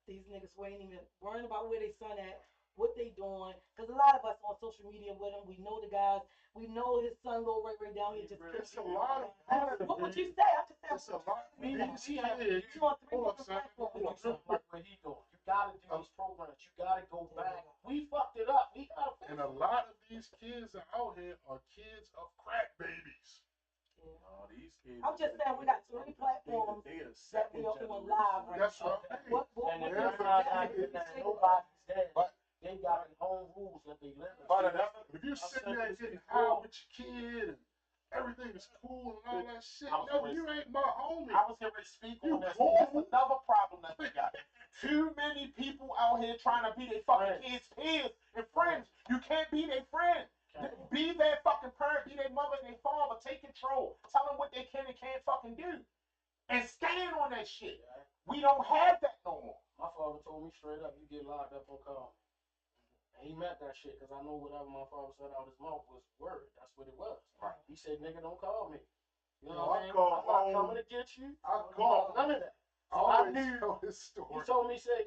these niggas who ain't even worrying about where they son at, what they doing? Because a lot of us on social media with him, we know the guys, we know his son little right down here just It's killed. a lot of What would you say? I'm just saying. It's a lot of We these have kids. You on three Hold on, different son. platforms. Like what he doing. You gotta do these programs. You gotta go back. We fucked it up. We gotta fix And it. a lot of these kids are out here are kids of crack babies. Oh, these kids. I'm just saying we got so many platforms that we are on live. Right That's now. what What And would the you nobody's dead. But They got their own rules that they live in. but if you sitting there getting high with your kid and everything is cool and all that shit, no, you ain't my homie. I was going to speak You on this. cool? That's another problem that we got. Too many people out here trying to be their fucking kids' peers and friends. You can't be their friend. Be their fucking parent, be their mother and their father. Take control. Tell them what they can and can't fucking do. And stand on that shit. We don't have that no more. My father told me straight up, you get locked up on call. And he meant that shit, because I know whatever my father said out his mouth was word. That's what it was. Right. He said, nigga, don't call me. You know No, what I I mean? call I'm not home. coming to get you. I call. None of that. I So I always knew. tell this He story. told me, he said,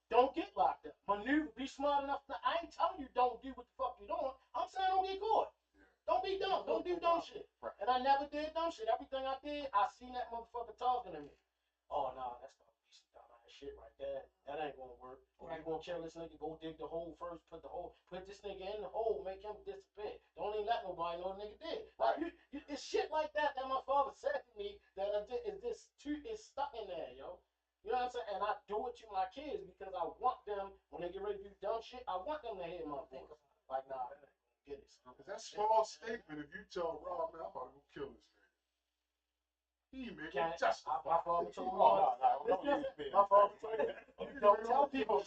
don't get locked up. Maneuver, be smart enough. I ain't telling you don't do what the fuck you're doing. I'm saying don't get caught. Don't be dumb. Don't do dumb shit. Right. And I never did dumb shit. Everything I did, I seen that motherfucker talking to me. Oh, no, that's not decent dumbass shit right there. That ain't gonna work. If you gonna kill this nigga, go dig the hole first. Put this nigga in the hole. Make him disappear. Don't even let nobody know the nigga did. Like it's shit like that my father said to me that is stuck in there, yo. You know what I'm saying? And I do it to my kids because I want them, when they get ready to do dumb shit, I want them to hear my voice. Like, nah, that ain't gonna get it. Cause that small statement, if you tell Rob, man, I'm about to go kill this nigga. He make it justify. My father told me. My father told me. You don't tell people.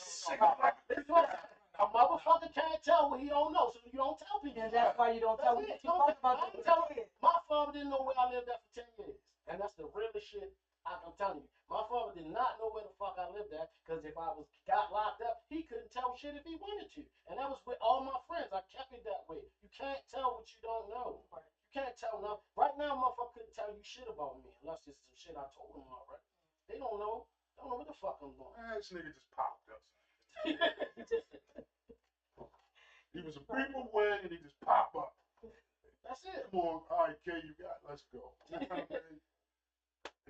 A motherfucker can't tell what he don't know, so you don't tell people. And that's why you don't tell me. You talk about the kids. My father didn't know where I lived at for 10 years. And that's the realest shit I'm telling you. My father did not know where the fuck I lived at, because if I got locked up, he couldn't tell shit if he wanted to. And that was with all my friends. I kept it that way. You can't tell what you don't know. You can't tell nothing. Right now, motherfucker couldn't tell you shit about me unless it's some shit I told them already. They don't know. They don't know what the fuck I'm doing. Man, this nigga just popped up. He was a people way and he just pop up. That's it. Come on, all right, K, you got it. Let's go. You know what I mean?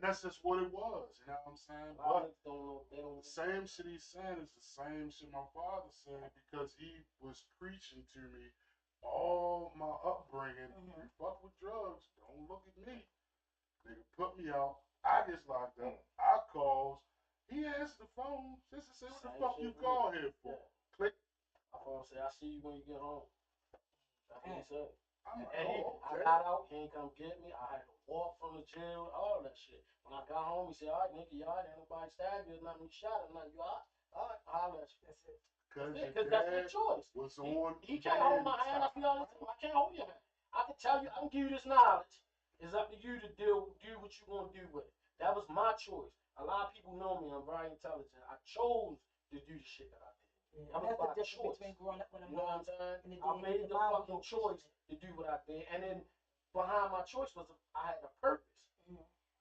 And that's just what it was. You know what I'm saying? A lot But of niggas don't know. They don't. the same shit he's saying is the same shit my father said because he was preaching to me all my upbringing. You fuck with drugs, don't look at me. Nigga put me out. I get locked up. I calls. He answered the phone just to say, what the Same fuck shit you with call me. here for? Yeah. Click. My father said, I see you when you get home. That's what he said. I'm like, And oh, I okay. got out, he ain't come get me. I had to walk from the jail, all that shit. When I got home, he said, all right, nigga, you all right? Ain't nobody stabbed you, nothing you shot or nothing. You all right? All right, holler at you. That's it. Because that's your choice. Was on He can't hold my hand. I feel all the time. I can't hold your hand. I can tell you, I can give you this knowledge. It's up to you to do what you want to do with it. That was my choice. A lot of people know me. I'm very intelligent. I chose to do the shit that I did. Yeah, that's the difference between growing up with a You know what I'm mom saying? and the I made the mom fucking choice to do what I did, and then behind my choice was I had a purpose.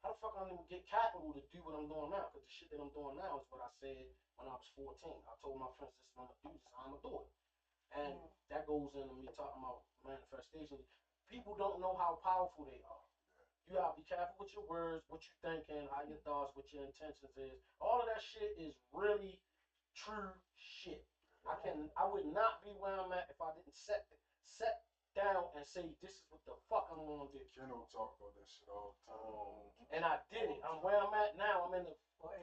How the fuck I'm gonna get capital to do what I'm doing now? Because the shit that I'm doing now is what I said when I was 14. I told my friends, this is what I'm gonna do. This is how I'm gonna do it. And that goes into me talking about manifestation. People don't know how powerful they are. You gotta be careful with your words, what you thinking, how your thoughts, what your intentions is. All of that shit is really true shit. I would not be where I'm at if I didn't set down and say this is what the fuck I'm gonna do. Ken don't talk about that shit all the time. And I did it. I'm where I'm at now. I'm in the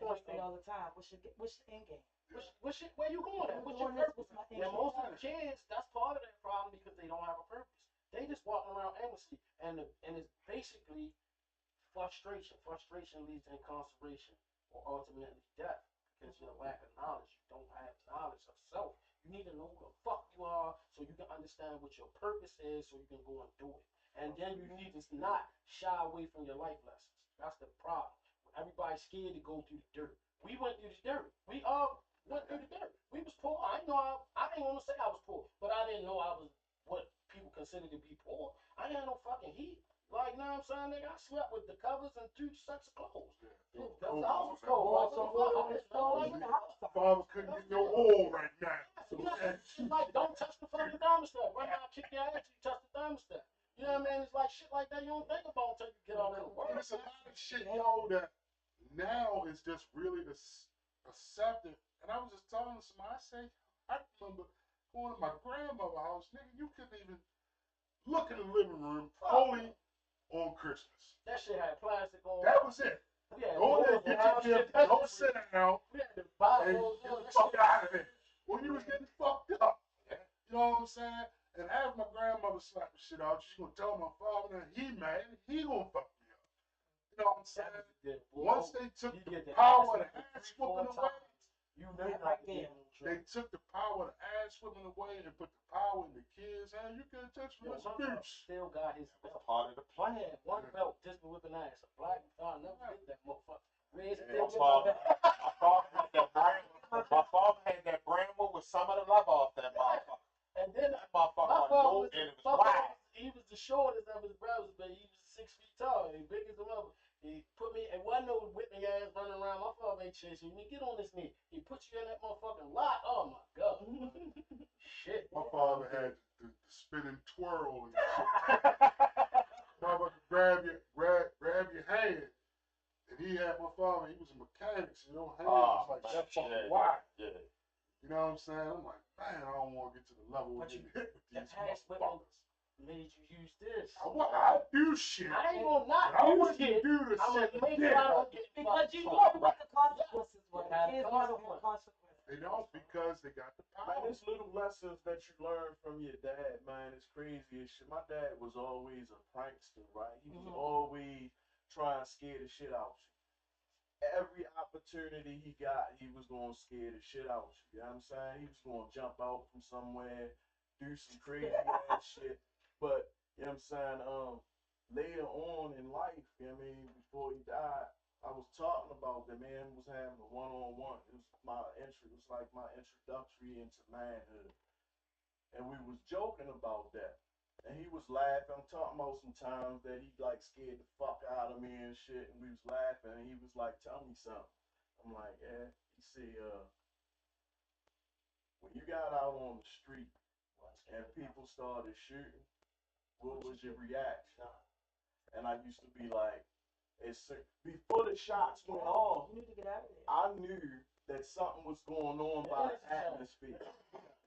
point say all the time. What's your end game? where you going at? What's your Doing this, purpose? what's my end And game? most of the kids, that's part of their problem because they don't have a purpose. They just walking around aimlessly, and it's basically frustration. Frustration leads to incarceration or ultimately death because of your lack of knowledge. You don't have knowledge of self. You need to know who the fuck you are so you can understand what your purpose is so you can go and do it. And then you need to not shy away from your life lessons. That's the problem. Everybody's scared to go through the dirt. We went through the dirt. We all went through the dirt. We was poor. I know I didn't want to say I was poor, but I didn't know I was what people consider to be poor. I didn't have no fucking heat. Like, you know what I'm saying, nigga? I slept with the covers and 2 sets of clothes. Yeah. The house was cold. Boil some water on the stove. Father couldn't get no oil right now. So it's like, don't touch the fucking thermostat. Right now, I kick your ass if you touch the thermostat. You know what I mean? It's like shit like that you don't think about until you get out of the work. There's a lot of shit, yo, that now is just really accepted. And I was just telling somebody, I say, I remember going to my grandmother's house, nigga, you couldn't even look in the living room only on Christmas. That shit had plastic on. That was it. Go ahead, get your gift, don't sit down, We had to buy and those. get the fuck out of here. When you was getting fucked up. You know what I'm saying? And after my grandmother slapped the shit out, she's gonna tell my father that he mad, he gonna fuck me up. You know what I'm saying? Once they took the power of the ass whooping away, you know right there. they took the power of the ass whooping away and put the power in the kids' hands. You can't touch me, that's abuse. Still got his That's part of the plan. plan. One belt, just whipping ass. A black, I never did that motherfucker. My father had that grandma with some of the love off that motherfucker. And then That motherfucker my father was and it was wild. he was the shortest of his brothers, but he was 6 feet tall. He big as a mother. He put me, and one no whipping ass running around. My father ain't chasing you. Get on his knee. He put you in that motherfucking lot. Oh my god. Shit. My father had the spinning twirl and shit. Motherfucker grab your hand. And he had my father, he was a mechanic, so your hand was like that fucking wide. Yeah. You know what I'm saying? I'm like, man, I don't want to get to the level where you hit with these motherfuckers. Made you use this. I do shit. I ain't gonna not I use wouldn't it. do the I'm shit gonna make again. sure I don't get Because you know what the consequences were. The kids know the consequences. They don't because they got the Man, power. it's little lessons that you learn from your dad, man. It's crazy as shit. My dad was always a prankster, right? He was always trying to scare the shit out you. Every opportunity he got, he was going to scare the shit out you. You know what I'm saying? He was going to jump out from somewhere, do some crazy ass shit. But, you know what I'm saying? later on in life, you know what I mean, before he died, I was talking about the man was having a one-on-one. It was my entry. It was like my introductory into manhood, and we was joking about that. And he was laughing. I'm talking about some times that he like scared the fuck out of me and shit. And we was laughing. And he was like, "Tell me something." I'm like, "Yeah." He said, "When you got out on the street and people started shooting, what was your reaction?" And I used to be like, before the shots went off, You need to get out of there. I knew that something was going on by the atmosphere.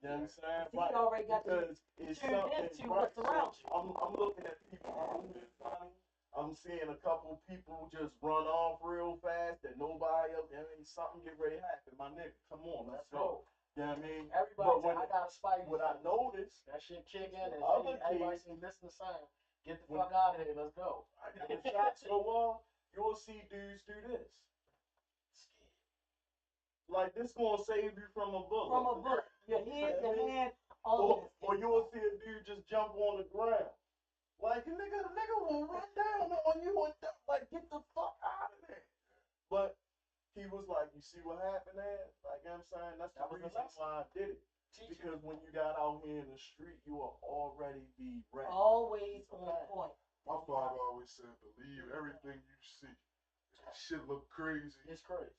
You know what I'm saying? See, he already got you Because it's tuned something into right. what's around you. I'm looking at people moving funny. I'm seeing a couple people just run off real fast that nobody else. I mean, something get ready to happen. My nigga, come on, let's go. You know what I mean? Everybody, But when I got a spike. what I noticed, That shit kick in. And Other everybody kids- say, listen to sound. Get the fuck out of here. Let's go. when shots go off, you'll see dudes do this. Scared. Like this gonna save you from a bullet. From a book. Your head, your hand, all of this. Or you'll see a dude just jump on the ground. Like the nigga will run down on you and like get the fuck out of there. But he was like, you see what happened there? Like, you know what I'm saying? That's the That was the reason lesson. why I did it. Because when you got out here in the street, you will already be ready. Always on point. My father always said, believe everything you see. If shit look crazy, It's crazy.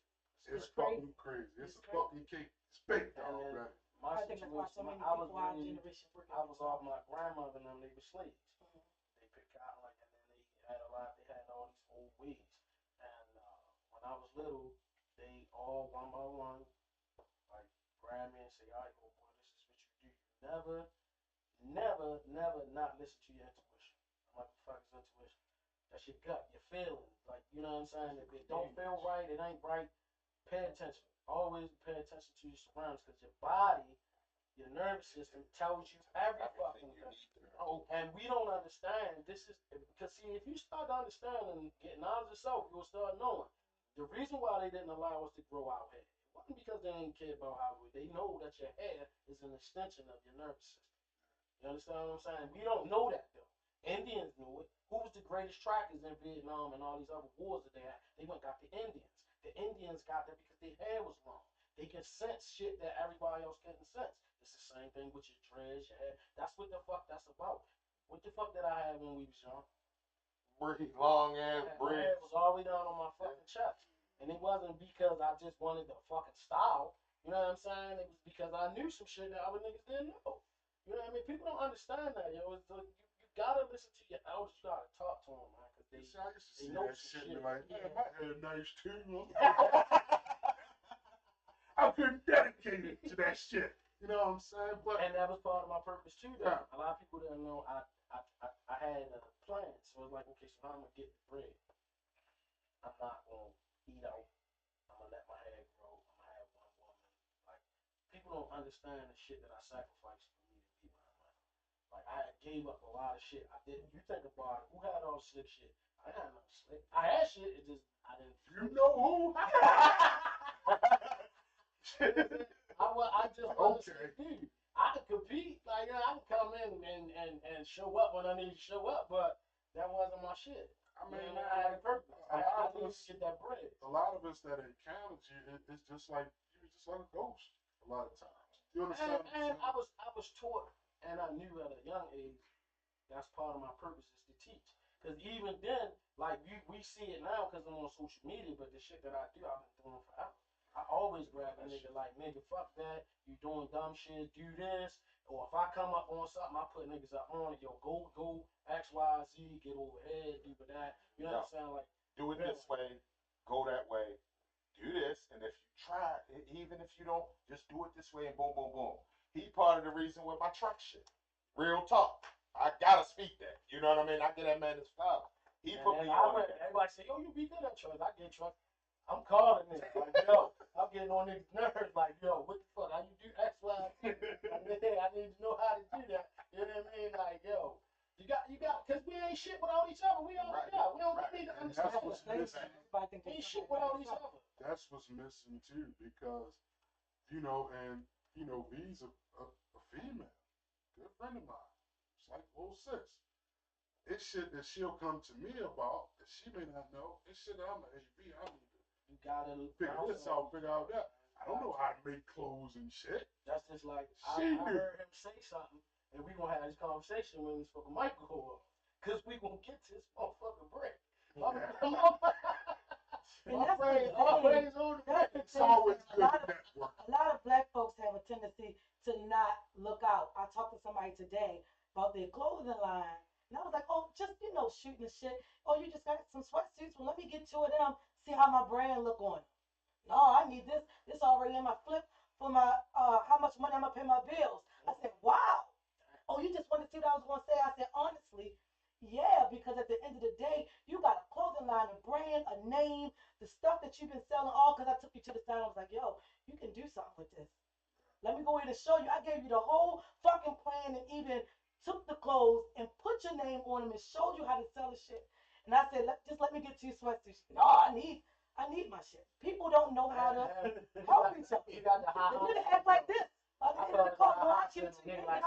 it's crazy. fucking crazy. It's a It's fucking cake. It's baked And then already. my I think that's why so situation, many I was people our raised, generation working. I was off my grandmother and them, they were slaves. Mhm. They picked cotton like that, and then they had a lot, they had all these old wigs. And when I was little, they all one by one, like, grab me and say, all right, old boy, this is what you do. You never not listen to your intuition. I'm like, what the fuck is intuition? That's your gut, your feelings. Like, you know what I'm saying? If it don't feel right, it ain't right. Pay attention. Always pay attention to your surroundings, because your body, your nervous system tells you every fucking thing. And we don't understand. This is because see, if you start understanding, getting out of yourself, you'll start knowing. The reason why they didn't allow us to grow our hair, it wasn't because they didn't care about how we. They know that your hair is an extension of your nervous system. You understand what I'm saying? We don't know that though. Indians knew it. Who was the greatest trackers in Vietnam and all these other wars that they had? They went and got the Indians. The Indians got that because their hair was long. They can sense shit that everybody else couldn't sense. It's the same thing with your dreads, your hair. That's what the fuck that's about. What the fuck did I have when we was young? Pretty long ass My braids. hair was all the way down on my fucking chest. And it wasn't because I just wanted the fucking style. You know what I'm saying? It was because I knew some shit that other niggas didn't know. You know what I mean? People don't understand that, yo. It's like, you gotta listen to your elders. You gotta talk to them, man. Because they, See, I used to they see know that some shit and shit. be like, man, my hair nice too. I couldn't dedicate it to that shit. You know what I'm saying? But And that was part of my purpose too. Though. Yeah. A lot of people didn't know I had a plan. So it's like, okay, so how I'm gonna get the bread? I'm not gonna eat out. I'm gonna let my hair grow. I'm gonna have one woman. Like people don't understand the shit that I sacrificed for me to be my life. Like I gave up a lot of shit. I didn't. You think about it. Who had all the slick shit? I had no slick. I had shit. It just I didn't. you know who? I just want to Okay. dude. I could compete, like I can come in and show up when I need to show up, but that wasn't my shit. I mean, I had a purpose. I had to get that bread. a lot of us that encountered you, it's just like you was just like a ghost a lot of times. You understand? And I was taught, and I knew at a young age that's part of my purpose is to teach. Because even then, like we see it now because I'm on social media, but the shit that I do, I've been doing forever. I always grab a nigga like, nigga, fuck that. You doing dumb shit, do this. Or if I come up on something, I put niggas up on it. Yo, go X, Y, Z, get over here, do that. You know what I'm saying? Like, Do it this way, go that way, do this, and if you try, even if you don't, just do it this way and boom, boom, boom. He part of the reason with my truck shit. Real talk. I gotta speak that. You know what I mean? I get that man his style. He put me on it. Everybody say, yo, you be good at trucks. I get trucks. I'm calling niggas. Like, yo, I'm getting on niggas' nerves. Like, yo, what the fuck? How you do X, Y, Z? I need to know how to do that. You know what I mean? Like, yo, you got, because we ain't shit without each other. We all got. We don't need to And understand that's what's that. missing. Everybody think We they ain't shit somebody without by each themselves. other. That's what's missing too, because V's a female, good friend of mine. It's like little sis. it's shit that she'll come to me about that she may not know. It's shit that I'm like, hey, B, I need to You gotta figure this out, figure out that. I don't know how to make clothes and shit. That's just like She I knew. heard him say something, and we gonna have this conversation when this fucking mic go up, cause we gonna get to this motherfucking break. And that's the My thing. brain's on the break. It's always A good lot to of network. a lot of black folks have a tendency to not look out. I talked to somebody today about their clothing line, and I was like, oh, just shooting the shit. Oh, you just got some sweatsuits. Well, let me get two of them. See how my brand look on. 'Em. No, I need this. This already in my flip for my how much money I'm gonna pay my bills. I said, wow. Oh, you just want to see what I was gonna say? I said, honestly, yeah, because at the end of the day, you got a clothing line, a brand, a name, the stuff that you've been selling. All because I took you to the side. I was like, yo, you can do something with this. Let me go in and show you. I gave you the whole fucking plan and even took the clothes and put your name on them and showed you how to sell the shit. And I said, just let me get two sweatsuits. No, I need my shit. People don't know how to help each other. You got the high They need to act like this. By the end of the call, no, I give it to you. Like,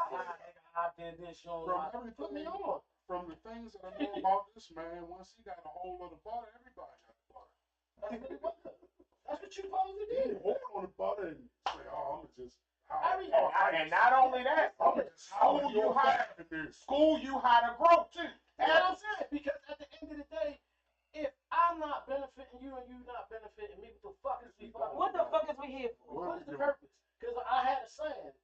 I did this, you don't From like, put me everything, on. from the things that I know about this man, once he got a hold of the butter, everybody got the butter. That's what it was. That's what you supposed to He do. didn't hold on the butter and say, oh, I'm just And not only that, school you how to grow too. That's what I'm saying. Because at the end of the day, if I'm not benefiting you and you not benefiting me, what the fuck is we here for? What is the purpose? Because I had a saying,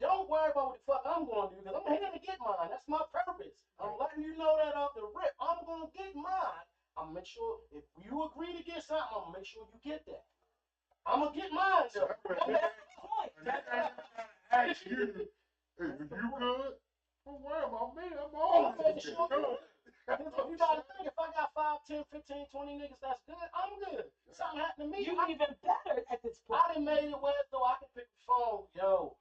don't worry about what the fuck I'm going to do, because I'm here to get mine. That's my purpose. I'm letting you know that off the rip. I'm going to get mine. I'm going to make sure, if you agree to get something, I'm going to make sure you get that. I'm going to get mine, though. That's the point. Ask you, hey, you good? Don't worry about me. I'm always good. You gotta think, if I got 5, 10, 15, 20 niggas that's good, I'm good. Something happened to me. You even better at this point. I done made it where so I can pick the phone. Yo,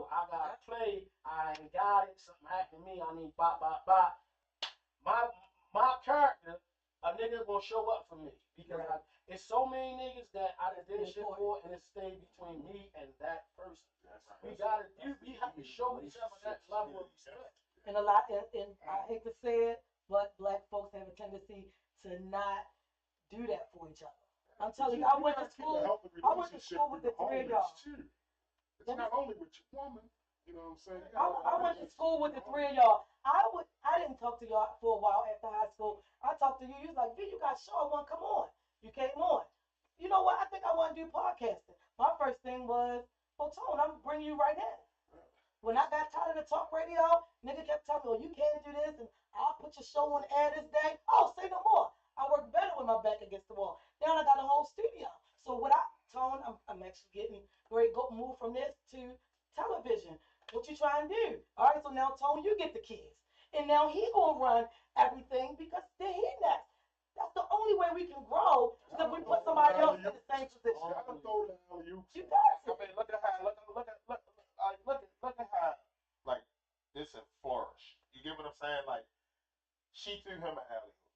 I gotta play. I ain't got it. Something happened to me. I need bop. My character, a nigga gonna show up for me. Because it's so many niggas that I done did shit for, and it stayed between me and that person. We have to show each other that level of respect. And I hate to say it, but black folks have a tendency to not do that for each other. I'm telling you, I went to school with the three of y'all. It's not only with your woman, you know what I'm saying? I went to school with the three of y'all. I didn't talk to y'all for a while after high school. I talked to you. You was like, V, you got show. I want to come on. You came on. You know what? I think I want to do podcasting. My first thing was, well, Tone, I'm bringing you right in. When I got tired of the talk radio, nigga kept telling me, oh, you can't do this, and I'll put your show on the air this day. Oh, say no more. I work better with my back against the wall. Now I got a whole studio. So Tone, I'm actually getting ready to move from this to television. What you trying to do? All right, so now Tone, you get the kids. And now he gonna run everything because then he next. That's the only way we can grow is if we put somebody else in the same position. You got I mean, look at how like this and flourish. You get what I'm saying? Like she threw him an alley hoop.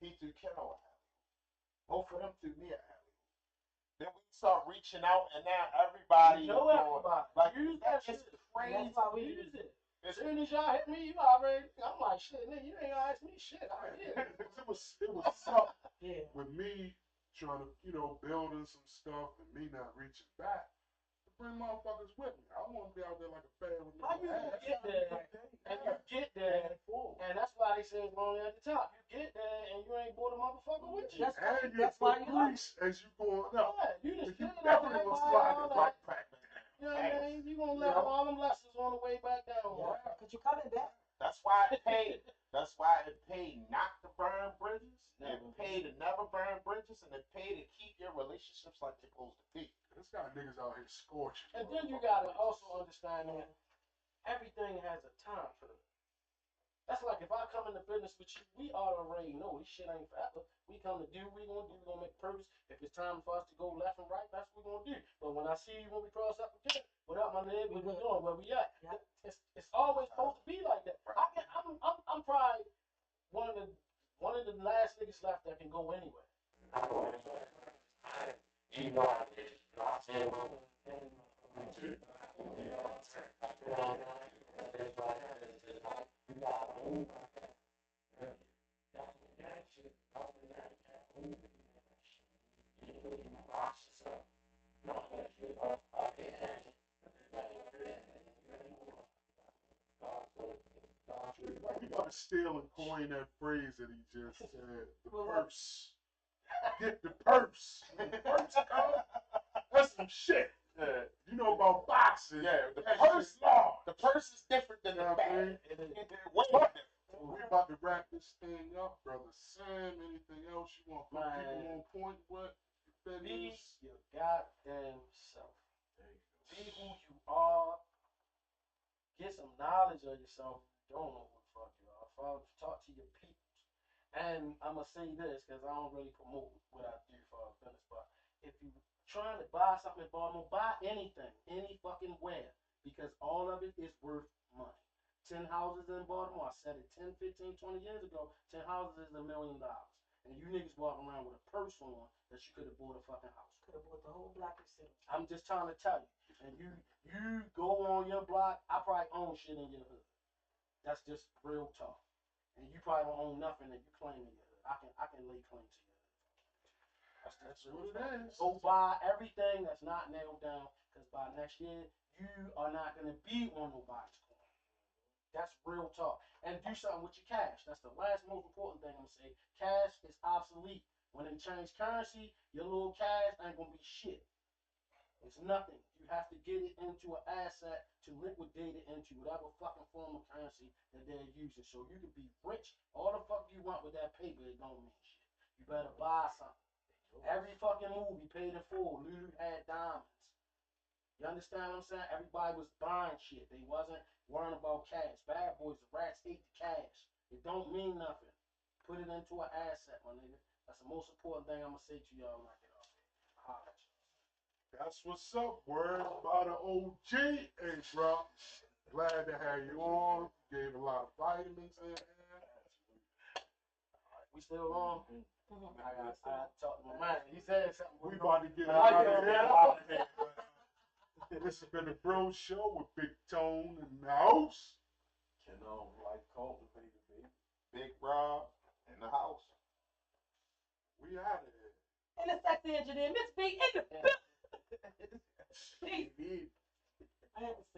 He threw Keno an alley hoop. Both of them threw me an alley hoop. Then we start reaching out, and now everybody You know everybody. like Use that it's shit. crazy. That's why we use it. As soon as y'all hit me, you already. I'm like, shit, nigga, you ain't gonna ask me shit. I'm here. It was something Yeah. with me trying to, building some stuff and me not reaching back to bring motherfuckers with me. I want to be out there like a fan with How you no gonna ass. get there? And you get there, and that's why they say it's lonely at the top. You get there, and you ain't brought a motherfucker with you. That's why you love it. As you going up. Yeah, you just You sitting out definitely there gonna while slide all the that. right back. You know what I mean? You gonna learn all them lessons on the way back down. Yeah, because you're coming back. That's why it paid. That's why it paid not to burn bridges. It paid to never burn bridges, and it paid to keep your relationships like they're supposed to be. This guy niggas out here scorching. And then you gotta also understand that everything has a time for it. That's like if I come into business with you, we already know this shit ain't forever. We come to do what we gonna do. We gonna make purpose. If it's time for us to go left and right, that's what we gonna do. But when I see you when we cross up again, what up, my nigga? What we doing? Where we at? Yeah. It's always supposed to be like that. I'm probably one of the last niggas left that can go anywhere. to steal and coin that phrase that he just said. The Well, what? purse. Get the purse. When the purse comes, that's some shit. Yeah. You know about boxing. Yeah, the That purse, shit large. the purse is different than You know the what I bag. mean? Way different. We about to wrap this thing up, brother Sam. Anything else you want to put Man. people on point with? That Be is, your goddamn self. There you go. Be who you are. Get some knowledge of yourself. You don't know who the fuck you are. Talk to your peoples. And I'm going to say this because I don't really promote what I do for our business. But if you trying to buy something in Baltimore, buy anything, any fucking where. Because all of it is worth money. 10 houses in Baltimore, I said it 10, 15, 20 years ago, 10 houses is $1 million. And you niggas walking around with a purse on that you could have bought a fucking house. Could have bought the whole block of city. I'm just trying to tell you. And you go on your block, I probably own shit in your hood. That's just real talk. And you probably don't own nothing that you claim in your hood. I can lay claim to your hood. That's what real it talk. is. Go buy everything that's not nailed down, because by next year, you are not going to be on nobody's corner. That's real talk. And do something with your cash. That's the last most important thing I'm going to say. Cash is obsolete. When they change currency, your little cash ain't going to be shit. It's nothing. You have to get it into an asset to liquidate it into whatever fucking form of currency that they're using. So you can be rich all the fuck you want with that paper. It don't mean shit. You better buy something. Every fucking movie paid in full. Lulu had diamonds. You understand what I'm saying? Everybody was buying shit. They wasn't worrying about cash. Bad boys, the rats ate the cash. It don't mean nothing. Put it into an asset, my nigga. That's the most important thing I'm gonna say to y'all when I get off here. Holla at you. that's what's up. Word by the OG. Hey, bro. Glad to have you on. Gave a lot of vitamins in there. We still on? Mhm. I got to talk to my man. He said something. We about to get I out get of here. out of here. This has been the Bro Show with Big Tone in the house. Like cultivated, baby. Big Rob in the house. We out of here. And the sexy engineer, Miss B in the building. Peace. Baby. I had to say